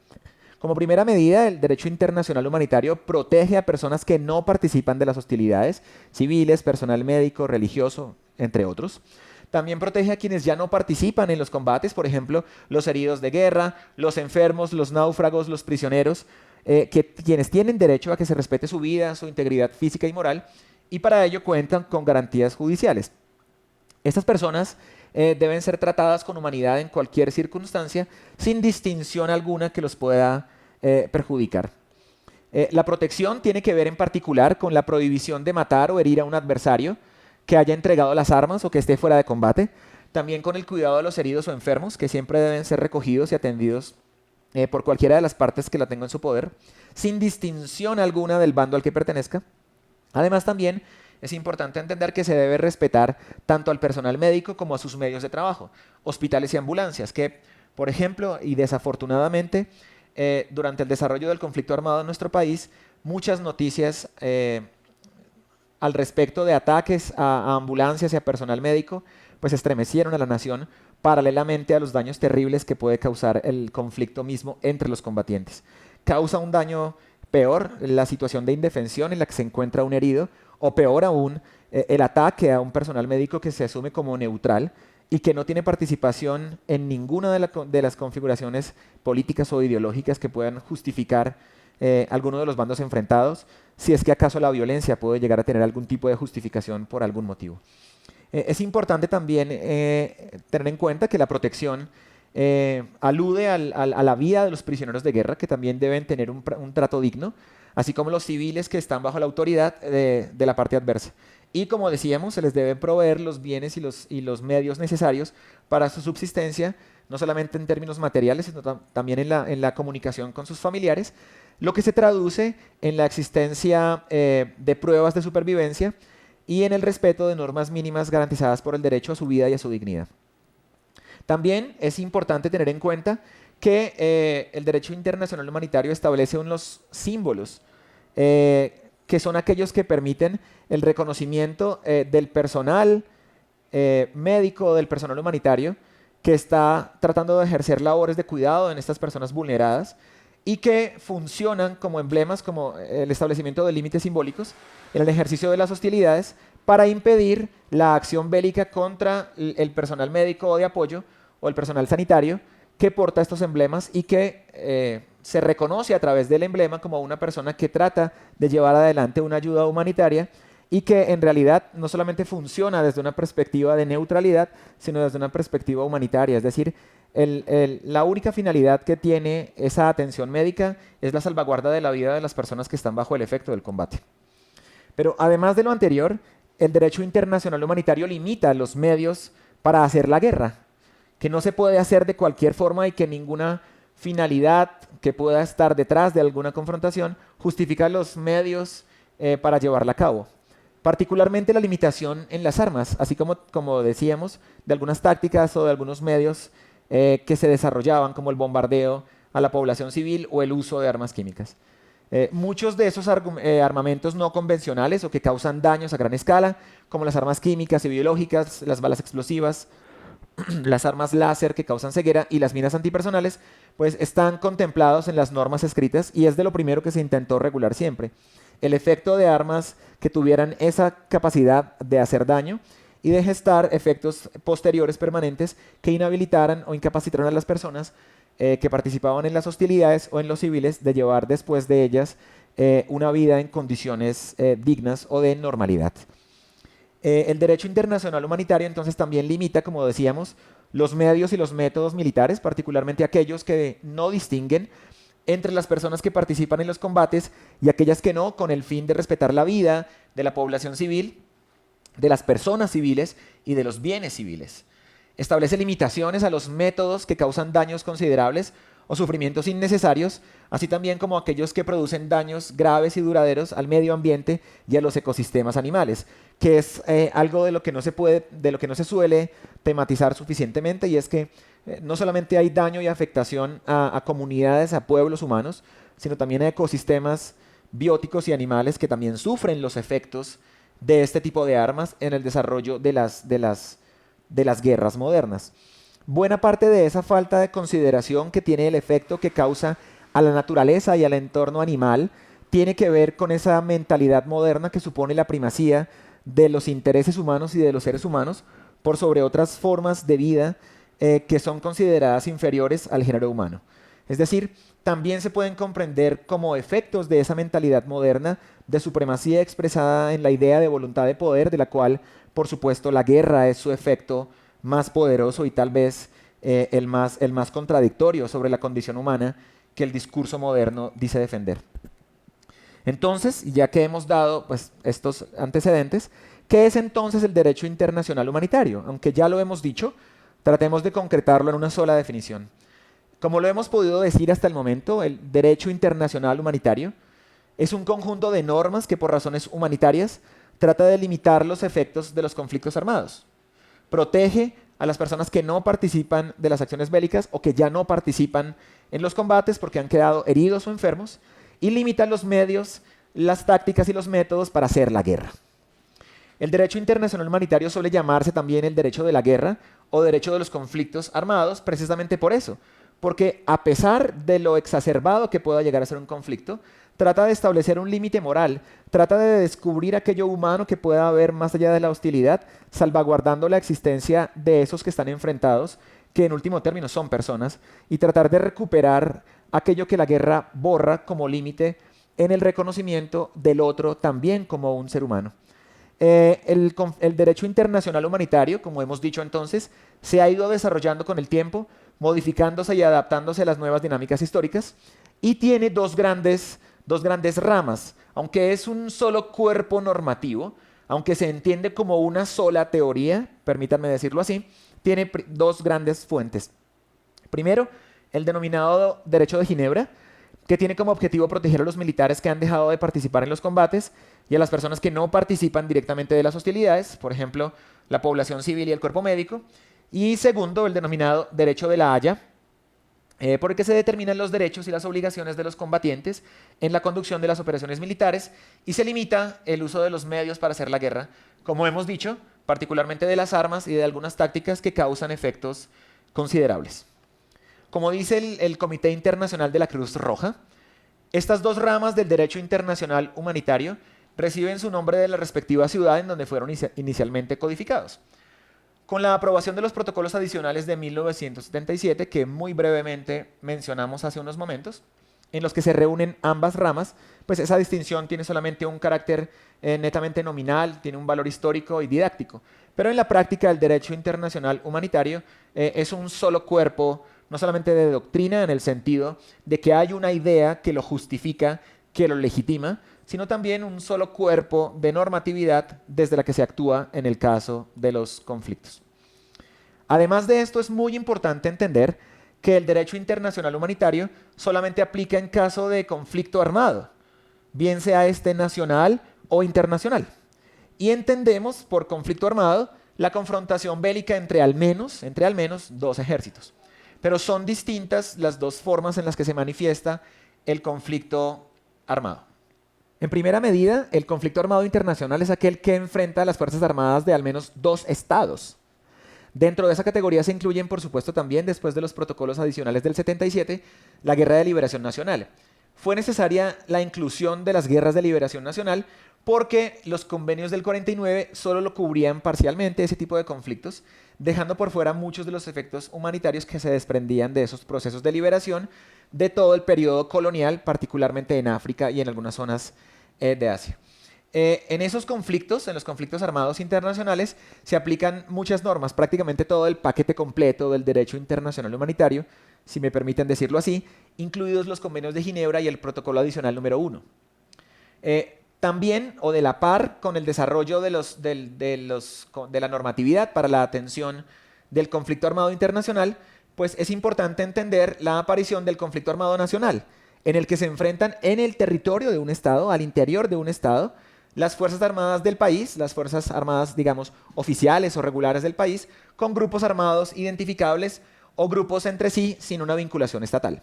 Como primera medida, el derecho internacional humanitario protege a personas que no participan de las hostilidades, civiles, personal médico, religioso, entre otros. También protege a quienes ya no participan en los combates, por ejemplo, los heridos de guerra, los enfermos, los náufragos, los prisioneros, quienes tienen derecho a que se respete su vida, su integridad física y moral, y para ello cuentan con garantías judiciales. Estas personas deben ser tratadas con humanidad en cualquier circunstancia, sin distinción alguna que los pueda perjudicar. La protección tiene que ver en particular con la prohibición de matar o herir a un adversario, que haya entregado las armas o que esté fuera de combate. También con el cuidado de los heridos o enfermos, que siempre deben ser recogidos y atendidos por cualquiera de las partes que la tenga en su poder, sin distinción alguna del bando al que pertenezca. Además, también es importante entender que se debe respetar tanto al personal médico como a sus medios de trabajo, hospitales y ambulancias, que, por ejemplo, y desafortunadamente, durante el desarrollo del conflicto armado en nuestro país, muchas noticias al respecto de ataques a ambulancias y a personal médico, pues estremecieron a la nación paralelamente a los daños terribles que puede causar el conflicto mismo entre los combatientes. Causa un daño peor la situación de indefensión en la que se encuentra un herido, o peor aún, el ataque a un personal médico que se asume como neutral y que no tiene participación en ninguna de las configuraciones políticas o ideológicas que puedan justificar alguno de los bandos enfrentados, si es que acaso la violencia puede llegar a tener algún tipo de justificación por algún motivo. Es importante también tener en cuenta que la protección alude a la vida de los prisioneros de guerra, que también deben tener un trato digno, así como los civiles que están bajo la autoridad de la parte adversa. Y como decíamos, se les deben proveer los bienes y los medios necesarios para su subsistencia, no solamente en términos materiales, sino también en la comunicación con sus familiares, lo que se traduce en la existencia de pruebas de supervivencia y en el respeto de normas mínimas garantizadas por el derecho a su vida y a su dignidad. También es importante tener en cuenta que el derecho internacional humanitario establece unos símbolos que son aquellos que permiten el reconocimiento del personal médico, del personal humanitario, que está tratando de ejercer labores de cuidado en estas personas vulneradas y que funcionan como emblemas, como el establecimiento de límites simbólicos en el ejercicio de las hostilidades para impedir la acción bélica contra el personal médico o de apoyo o el personal sanitario que porta estos emblemas y que se reconoce a través del emblema como una persona que trata de llevar adelante una ayuda humanitaria y que en realidad no solamente funciona desde una perspectiva de neutralidad, sino desde una perspectiva humanitaria. Es decir, la única finalidad que tiene esa atención médica es la salvaguarda de la vida de las personas que están bajo el efecto del combate. Pero además de lo anterior, el derecho internacional humanitario limita los medios para hacer la guerra, que no se puede hacer de cualquier forma y que ninguna finalidad que pueda estar detrás de alguna confrontación justifica los medios para llevarla a cabo. Particularmente la limitación en las armas, así como decíamos, de algunas tácticas o de algunos medios que se desarrollaban, como el bombardeo a la población civil o el uso de armas químicas. Muchos de esos armamentos no convencionales o que causan daños a gran escala, como las armas químicas y biológicas, las balas explosivas, las armas láser que causan ceguera y las minas antipersonales, pues están contemplados en las normas escritas y es de lo primero que se intentó regular siempre. El efecto de armas que tuvieran esa capacidad de hacer daño y de gestar efectos posteriores permanentes que inhabilitaran o incapacitaran a las personas que participaban en las hostilidades o en los civiles de llevar después de ellas una vida en condiciones dignas o de normalidad. El derecho internacional humanitario entonces también limita, como decíamos, los medios y los métodos militares, particularmente aquellos que no distinguen entre las personas que participan en los combates y aquellas que no, con el fin de respetar la vida de la población civil, de las personas civiles y de los bienes civiles. Establece limitaciones a los métodos que causan daños considerables o sufrimientos innecesarios, así también como aquellos que producen daños graves y duraderos al medio ambiente y a los ecosistemas animales, que es algo de lo que no se suele tematizar suficientemente, y es que no solamente hay daño y afectación a comunidades, a pueblos humanos, sino también a ecosistemas bióticos y animales que también sufren los efectos de este tipo de armas en el desarrollo de las guerras modernas. Buena parte de esa falta de consideración que tiene el efecto que causa a la naturaleza y al entorno animal tiene que ver con esa mentalidad moderna que supone la primacía de los intereses humanos y de los seres humanos por sobre otras formas de vida que son consideradas inferiores al género humano. Es decir, también se pueden comprender como efectos de esa mentalidad moderna de supremacía expresada en la idea de voluntad de poder, de la cual, por supuesto, la guerra es su efecto más poderoso y tal vez el más contradictorio sobre la condición humana que el discurso moderno dice defender. Entonces, ya que hemos dado pues, estos antecedentes, ¿Qué es entonces el derecho internacional humanitario? Aunque ya lo hemos dicho, tratemos de concretarlo en una sola definición. Como lo hemos podido decir hasta el momento, el derecho internacional humanitario es un conjunto de normas que por razones humanitarias trata de limitar los efectos de los conflictos armados. Protege a las personas que no participan de las acciones bélicas o que ya no participan en los combates porque han quedado heridos o enfermos y limita los medios, las tácticas y los métodos para hacer la guerra. El derecho internacional humanitario suele llamarse también el derecho de la guerra o derecho de los conflictos armados precisamente por eso, porque a pesar de lo exacerbado que pueda llegar a ser un conflicto, trata de establecer un límite moral, trata de descubrir aquello humano que pueda haber más allá de la hostilidad, salvaguardando la existencia de esos que están enfrentados, que en último término son personas, y tratar de recuperar aquello que la guerra borra como límite en el reconocimiento del otro también como un ser humano. El derecho internacional humanitario, como hemos dicho entonces, se ha ido desarrollando con el tiempo, modificándose y adaptándose a las nuevas dinámicas históricas, y tiene dos grandes ramas. Aunque es un solo cuerpo normativo, aunque se entiende como una sola teoría, permítanme decirlo así, tiene dos grandes fuentes. Primero, el denominado Derecho de Ginebra, que tiene como objetivo proteger a los militares que han dejado de participar en los combates y a las personas que no participan directamente de las hostilidades, por ejemplo, la población civil y el cuerpo médico. Y segundo, el denominado Derecho de la Haya, por el que se determinan los derechos y las obligaciones de los combatientes en la conducción de las operaciones militares y se limita el uso de los medios para hacer la guerra, como hemos dicho, particularmente de las armas y de algunas tácticas que causan efectos considerables. Como dice el Comité Internacional de la Cruz Roja, estas dos ramas del derecho internacional humanitario reciben su nombre de la respectiva ciudad en donde fueron inicialmente codificados. Con la aprobación de los protocolos adicionales de 1977, que muy brevemente mencionamos hace unos momentos, en los que se reúnen ambas ramas, pues esa distinción tiene solamente un carácter netamente nominal, tiene un valor histórico y didáctico. Pero en la práctica el derecho internacional humanitario es un solo cuerpo, no solamente de doctrina en el sentido de que hay una idea que lo justifica, que lo legitima, sino también un solo cuerpo de normatividad desde la que se actúa en el caso de los conflictos. Además de esto, es muy importante entender que el derecho internacional humanitario solamente aplica en caso de conflicto armado, bien sea este nacional o internacional. Y entendemos por conflicto armado la confrontación bélica entre al menos dos ejércitos. Pero son distintas las dos formas en las que se manifiesta el conflicto armado. En primera medida, el conflicto armado internacional es aquel que enfrenta a las Fuerzas Armadas de al menos dos estados. Dentro de esa categoría se incluyen, por supuesto, también, después de los protocolos adicionales del 77, la Guerra de Liberación Nacional. Fue necesaria la inclusión de las guerras de liberación nacional porque los convenios del 49 solo lo cubrían parcialmente, ese tipo de conflictos, dejando por fuera muchos de los efectos humanitarios que se desprendían de esos procesos de liberación de todo el periodo colonial, particularmente en África y en algunas zonas de Asia. En esos conflictos, en los conflictos armados internacionales, se aplican muchas normas, prácticamente todo el paquete completo del derecho internacional humanitario, si me permiten decirlo así, incluidos los convenios de Ginebra y el protocolo adicional número 1. También, o de la par, con el desarrollo de la normatividad para la atención del conflicto armado internacional, pues es importante entender la aparición del conflicto armado nacional, en el que se enfrentan en el territorio de un Estado, al interior de un Estado, las Fuerzas Armadas del país, las Fuerzas Armadas, digamos, oficiales o regulares del país, con grupos armados identificables o grupos entre sí sin una vinculación estatal.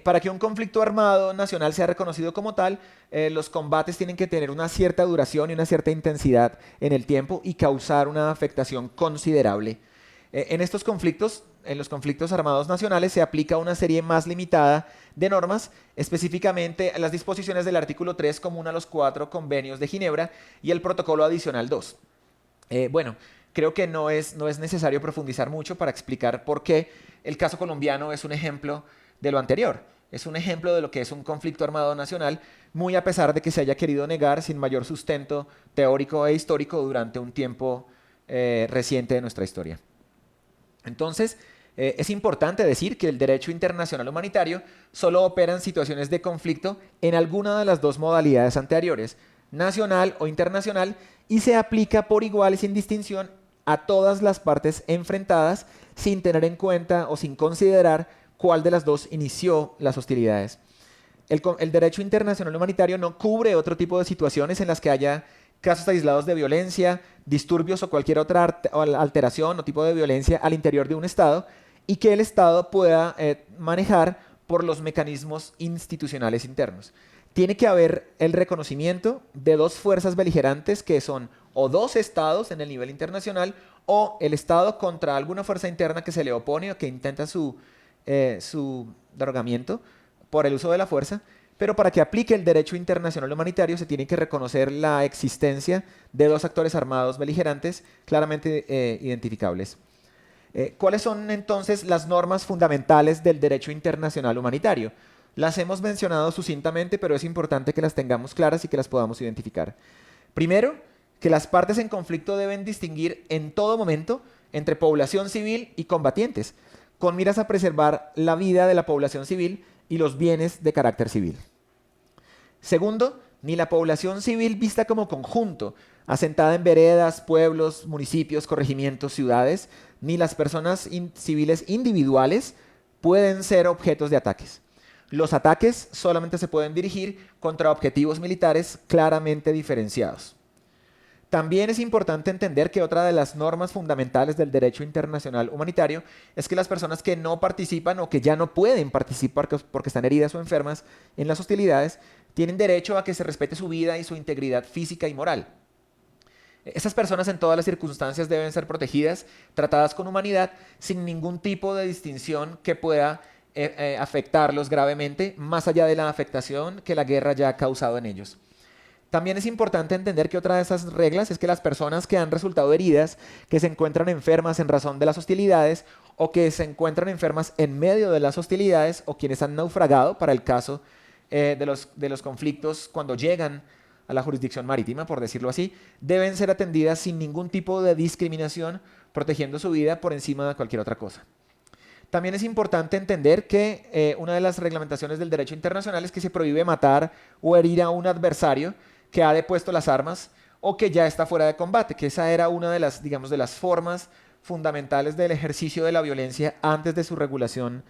Para que un conflicto armado nacional sea reconocido como tal, los combates tienen que tener una cierta duración y una cierta intensidad en el tiempo y causar una afectación considerable. En estos conflictos, en los conflictos armados nacionales, se aplica una serie más limitada de normas, específicamente las disposiciones del artículo 3 común a los 4 convenios de Ginebra y el protocolo adicional 2. Bueno, creo que no es necesario profundizar mucho para explicar por qué el caso colombiano es un ejemplo de lo anterior. Es un ejemplo de lo que es un conflicto armado nacional, muy a pesar de que se haya querido negar sin mayor sustento teórico e histórico durante un tiempo reciente de nuestra historia. Entonces, es importante decir que el derecho internacional humanitario solo opera en situaciones de conflicto en alguna de las dos modalidades anteriores, nacional o internacional, y se aplica por igual y sin distinción a todas las partes enfrentadas, sin tener en cuenta o sin considerar cuál de las dos inició las hostilidades. El derecho internacional humanitario no cubre otro tipo de situaciones en las que haya casos aislados de violencia, disturbios o cualquier otra alteración o tipo de violencia al interior de un Estado, y que el Estado pueda manejar por los mecanismos institucionales internos. Tiene que haber el reconocimiento de dos fuerzas beligerantes que son o dos estados en el nivel internacional o el Estado contra alguna fuerza interna que se le opone o que intenta su derogamiento por el uso de la fuerza, pero para que aplique el derecho internacional humanitario se tiene que reconocer la existencia de dos actores armados beligerantes claramente identificables. ¿Cuáles son entonces las normas fundamentales del derecho internacional humanitario? Las hemos mencionado sucintamente, pero es importante que las tengamos claras y que las podamos identificar. Primero, que las partes en conflicto deben distinguir en todo momento entre población civil y combatientes, con miras a preservar la vida de la población civil y los bienes de carácter civil. Segundo, ni la población civil vista como conjunto, asentada en veredas, pueblos, municipios, corregimientos, ciudades, ni las personas civiles individuales pueden ser objetos de ataques. Los ataques solamente se pueden dirigir contra objetivos militares claramente diferenciados. También es importante entender que otra de las normas fundamentales del derecho internacional humanitario es que las personas que no participan o que ya no pueden participar porque están heridas o enfermas en las hostilidades, tienen derecho a que se respete su vida y su integridad física y moral. Esas personas en todas las circunstancias deben ser protegidas, tratadas con humanidad, sin ningún tipo de distinción que pueda afectarlos gravemente, más allá de la afectación que la guerra ya ha causado en ellos. También es importante entender que otra de esas reglas es que las personas que han resultado heridas, que se encuentran enfermas en razón de las hostilidades o que se encuentran enfermas en medio de las hostilidades o quienes han naufragado para el caso de los conflictos cuando llegan a la jurisdicción marítima, por decirlo así, deben ser atendidas sin ningún tipo de discriminación, protegiendo su vida por encima de cualquier otra cosa. También es importante entender que una de las reglamentaciones del derecho internacional es que se prohíbe matar o herir a un adversario que ha depuesto las armas o que ya está fuera de combate, que esa era una de las, digamos, de las formas fundamentales del ejercicio de la violencia antes de su regulación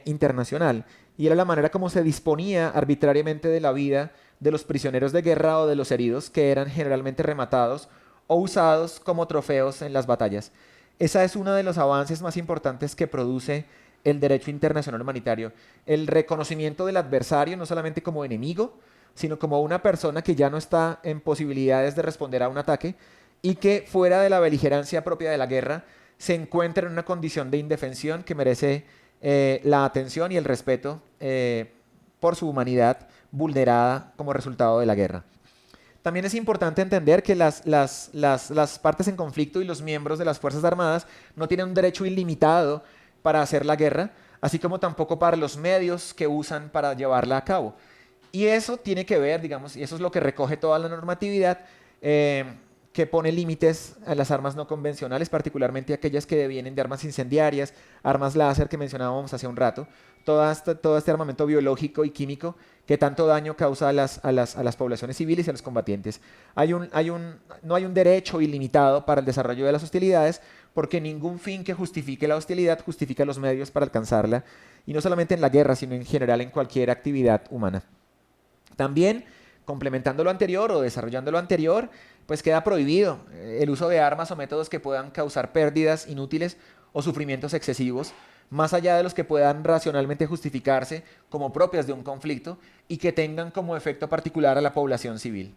internacional. Y era la manera como se disponía arbitrariamente de la vida de los prisioneros de guerra o de los heridos que eran generalmente rematados o usados como trofeos en las batallas. Esa es uno de los avances más importantes que produce el derecho internacional humanitario. El reconocimiento del adversario no solamente como enemigo, sino como una persona que ya no está en posibilidades de responder a un ataque y que fuera de la beligerancia propia de la guerra se encuentra en una condición de indefensión que merece la atención y el respeto por su humanidad vulnerada como resultado de la guerra. También es importante entender que las partes en conflicto y los miembros de las Fuerzas Armadas no tienen un derecho ilimitado para hacer la guerra, así como tampoco para los medios que usan para llevarla a cabo. Y eso tiene que ver, digamos, y eso es lo que recoge toda la normatividad, que pone límites a las armas no convencionales, particularmente aquellas que vienen de armas incendiarias, armas láser que mencionábamos hace un rato, todo este armamento biológico y químico que tanto daño causa a las poblaciones civiles y a los combatientes. No hay un derecho ilimitado para el desarrollo de las hostilidades, porque ningún fin que justifique la hostilidad justifica los medios para alcanzarla, y no solamente en la guerra, sino en general en cualquier actividad humana. También, complementando lo anterior o desarrollando lo anterior, pues queda prohibido el uso de armas o métodos que puedan causar pérdidas inútiles o sufrimientos excesivos, más allá de los que puedan racionalmente justificarse como propias de un conflicto y que tengan como efecto particular a la población civil.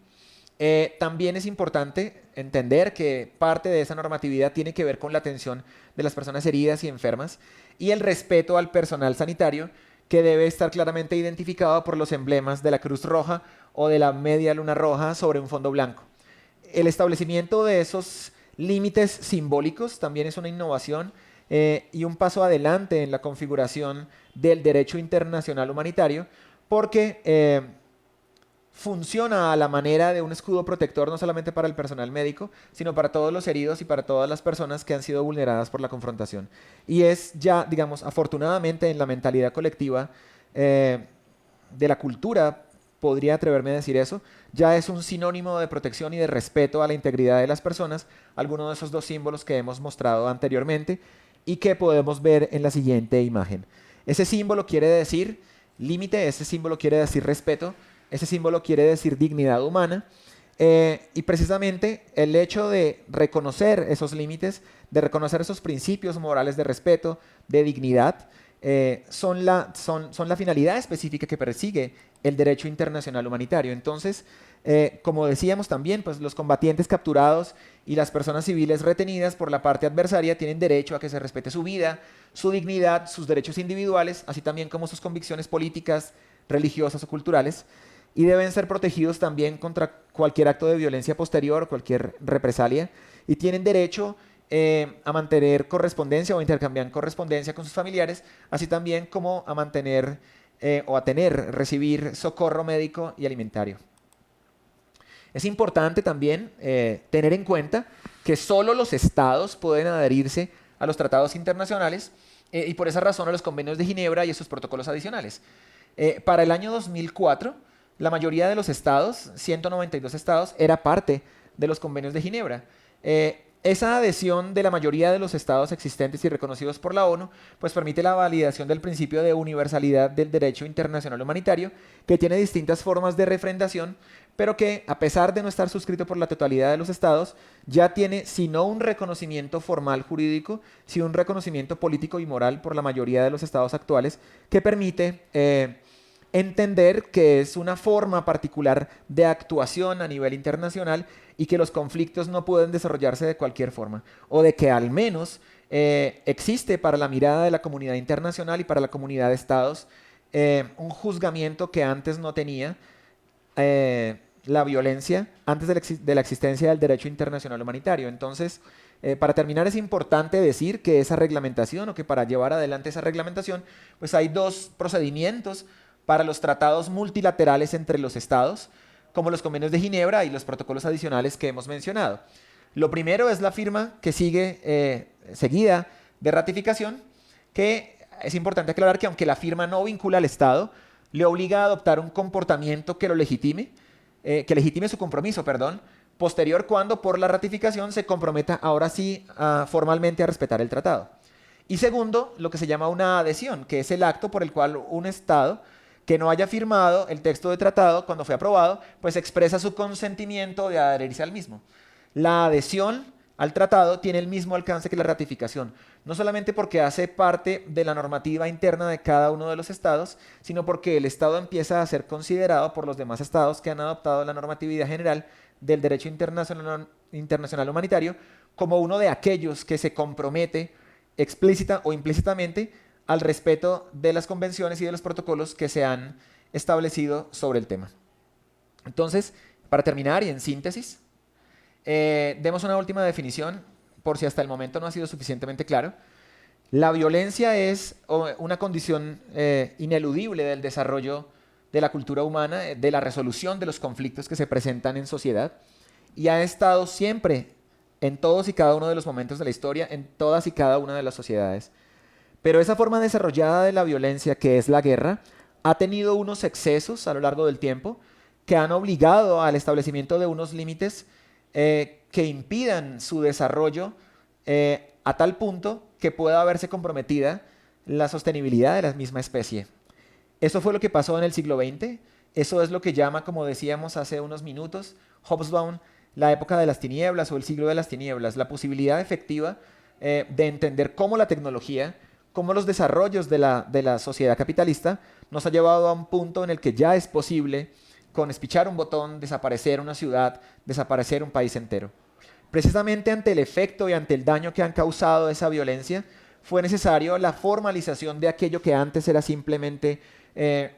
También es importante entender que parte de esa normatividad tiene que ver con la atención de las personas heridas y enfermas y el respeto al personal sanitario, que debe estar claramente identificado por los emblemas de la Cruz Roja o de la Media Luna Roja sobre un fondo blanco. El establecimiento de esos límites simbólicos también es una innovación y un paso adelante en la configuración del derecho internacional humanitario, porque funciona a la manera de un escudo protector no solamente para el personal médico, sino para todos los heridos y para todas las personas que han sido vulneradas por la confrontación. Y es ya, digamos, afortunadamente en la mentalidad colectiva de la cultura podría atreverme a decir eso, ya es un sinónimo de protección y de respeto a la integridad de las personas, alguno de esos dos símbolos que hemos mostrado anteriormente y que podemos ver en la siguiente imagen. Ese símbolo quiere decir límite, ese símbolo quiere decir respeto, ese símbolo quiere decir dignidad humana, y precisamente el hecho de reconocer esos límites, de reconocer esos principios morales de respeto, de dignidad, son la finalidad específica que persigue el derecho internacional humanitario. Entonces, como decíamos también, pues los combatientes capturados y las personas civiles retenidas por la parte adversaria tienen derecho a que se respete su vida, su dignidad, sus derechos individuales, así también como sus convicciones políticas, religiosas o culturales, y deben ser protegidos también contra cualquier acto de violencia posterior, cualquier represalia, y tienen derecho a mantener correspondencia o intercambiar correspondencia con sus familiares, así también como a mantener recibir socorro médico y alimentario. Es importante también tener en cuenta que solo los estados pueden adherirse a los tratados internacionales y por esa razón a los convenios de Ginebra y a sus protocolos adicionales. Para el año 2004, la mayoría de los estados, 192 estados, era parte de los convenios de Ginebra. Esa adhesión de la mayoría de los estados existentes y reconocidos por la ONU, pues permite la validación del principio de universalidad del derecho internacional humanitario, que tiene distintas formas de refrendación, pero que, a pesar de no estar suscrito por la totalidad de los estados, ya tiene, si no un reconocimiento formal jurídico, sí un reconocimiento político y moral por la mayoría de los estados actuales, que permite entender que es una forma particular de actuación a nivel internacional y que los conflictos no pueden desarrollarse de cualquier forma, o de que al menos existe para la mirada de la comunidad internacional y para la comunidad de estados un juzgamiento que antes no tenía la violencia antes de la existencia del derecho internacional humanitario. Entonces, para terminar, es importante decir que esa reglamentación, o que para llevar adelante esa reglamentación, pues hay dos procedimientos para los tratados multilaterales entre los estados, como los convenios de Ginebra y los protocolos adicionales que hemos mencionado. Lo primero es la firma que sigue seguida de ratificación, que es importante aclarar que aunque la firma no vincula al Estado, le obliga a adoptar un comportamiento que lo legitime, que legitime su compromiso, posterior cuando por la ratificación se comprometa ahora sí formalmente a respetar el tratado. Y segundo, lo que se llama una adhesión, que es el acto por el cual un Estado que no haya firmado el texto de tratado cuando fue aprobado, pues expresa su consentimiento de adherirse al mismo. La adhesión al tratado tiene el mismo alcance que la ratificación, no solamente porque hace parte de la normativa interna de cada uno de los estados, sino porque el estado empieza a ser considerado por los demás estados que han adoptado la normatividad general del derecho internacional humanitario como uno de aquellos que se compromete explícita o implícitamente al respeto de las convenciones y de los protocolos que se han establecido sobre el tema. Entonces, para terminar y en síntesis, demos una última definición, por si hasta el momento no ha sido suficientemente claro. La violencia es una condición ineludible del desarrollo de la cultura humana, de la resolución de los conflictos que se presentan en sociedad, y ha estado siempre en todos y cada uno de los momentos de la historia, en todas y cada una de las sociedades. Pero esa forma desarrollada de la violencia, que es la guerra, ha tenido unos excesos a lo largo del tiempo que han obligado al establecimiento de unos límites que impidan su desarrollo a tal punto que pueda verse comprometida la sostenibilidad de la misma especie. Eso fue lo que pasó en el siglo XX. Eso es lo que llama, como decíamos hace unos minutos, Hobsbawm, la época de las tinieblas o el siglo de las tinieblas, la posibilidad efectiva de entender cómo la tecnología, cómo los desarrollos de la sociedad capitalista nos ha llevado a un punto en el que ya es posible, con espichar un botón, desaparecer una ciudad, desaparecer un país entero. Precisamente ante el efecto y ante el daño que han causado esa violencia, fue necesario la formalización de aquello que antes era simplemente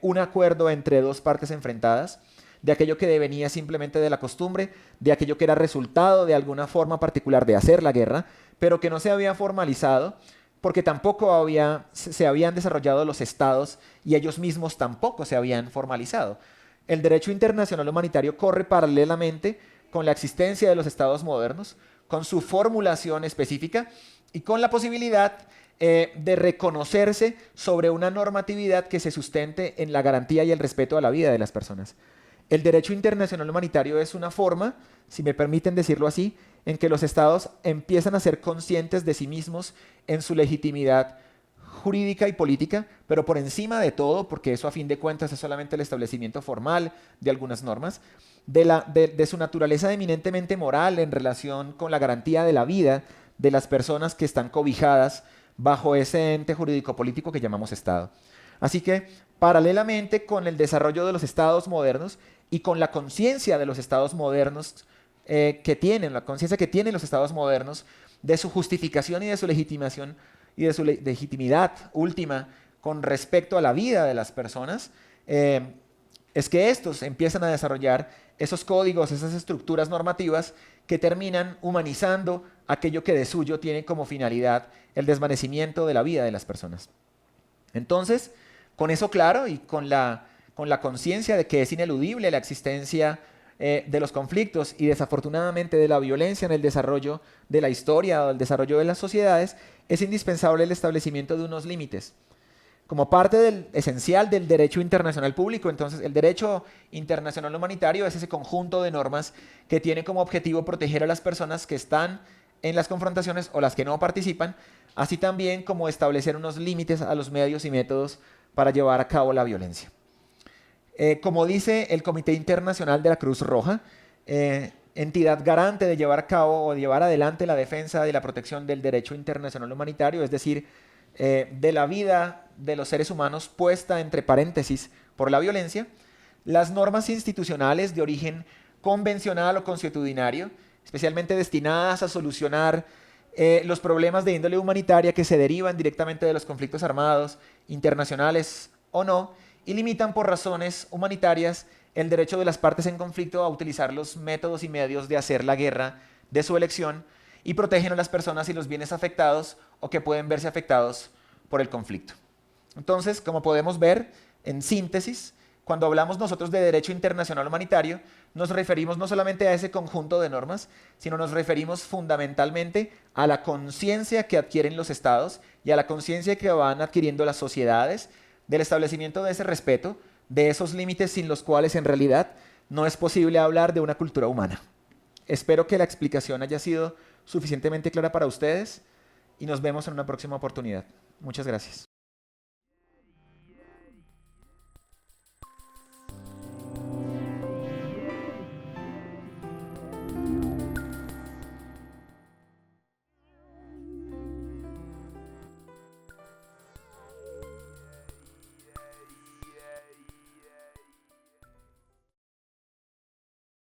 un acuerdo entre dos partes enfrentadas, de aquello que devenía simplemente de la costumbre, de aquello que era resultado de alguna forma particular de hacer la guerra, pero que no se había formalizado porque tampoco se habían desarrollado los estados y ellos mismos tampoco se habían formalizado. El derecho internacional humanitario corre paralelamente con la existencia de los estados modernos, con su formulación específica y con la posibilidad de reconocerse sobre una normatividad que se sustente en la garantía y el respeto a la vida de las personas. El derecho internacional humanitario es una forma, si me permiten decirlo así, en que los estados empiezan a ser conscientes de sí mismos en su legitimidad jurídica y política, pero por encima de todo, porque eso a fin de cuentas es solamente el establecimiento formal de algunas normas, de su naturaleza eminentemente moral en relación con la garantía de la vida de las personas que están cobijadas bajo ese ente jurídico-político que llamamos Estado. Así que, paralelamente con el desarrollo de los estados modernos y con la conciencia de los estados modernos la conciencia que tienen los estados modernos de su justificación y de su legitimación y de su legitimidad última con respecto a la vida de las personas, es que estos empiezan a desarrollar esos códigos, esas estructuras normativas que terminan humanizando aquello que de suyo tiene como finalidad el desvanecimiento de la vida de las personas. Entonces, con eso claro y con la conciencia de que es ineludible la existencia de los conflictos y desafortunadamente de la violencia en el desarrollo de la historia o el desarrollo de las sociedades, es indispensable el establecimiento de unos límites. Como parte esencial del derecho internacional público, entonces el derecho internacional humanitario es ese conjunto de normas que tiene como objetivo proteger a las personas que están en las confrontaciones o las que no participan, así también como establecer unos límites a los medios y métodos para llevar a cabo la violencia. Como dice el Comité Internacional de la Cruz Roja, entidad garante de llevar a cabo o de llevar adelante la defensa y la protección del derecho internacional humanitario, es decir, de la vida de los seres humanos puesta entre paréntesis por la violencia, las normas institucionales de origen convencional o consuetudinario, especialmente destinadas a solucionar los problemas de índole humanitaria que se derivan directamente de los conflictos armados, internacionales o no, y limitan por razones humanitarias el derecho de las partes en conflicto a utilizar los métodos y medios de hacer la guerra de su elección y protegen a las personas y los bienes afectados o que pueden verse afectados por el conflicto. Entonces, como podemos ver, en síntesis, cuando hablamos nosotros de derecho internacional humanitario, nos referimos no solamente a ese conjunto de normas, sino nos referimos fundamentalmente a la conciencia que adquieren los estados y a la conciencia que van adquiriendo las sociedades del establecimiento de ese respeto, de esos límites sin los cuales en realidad no es posible hablar de una cultura humana. Espero que la explicación haya sido suficientemente clara para ustedes y nos vemos en una próxima oportunidad. Muchas gracias.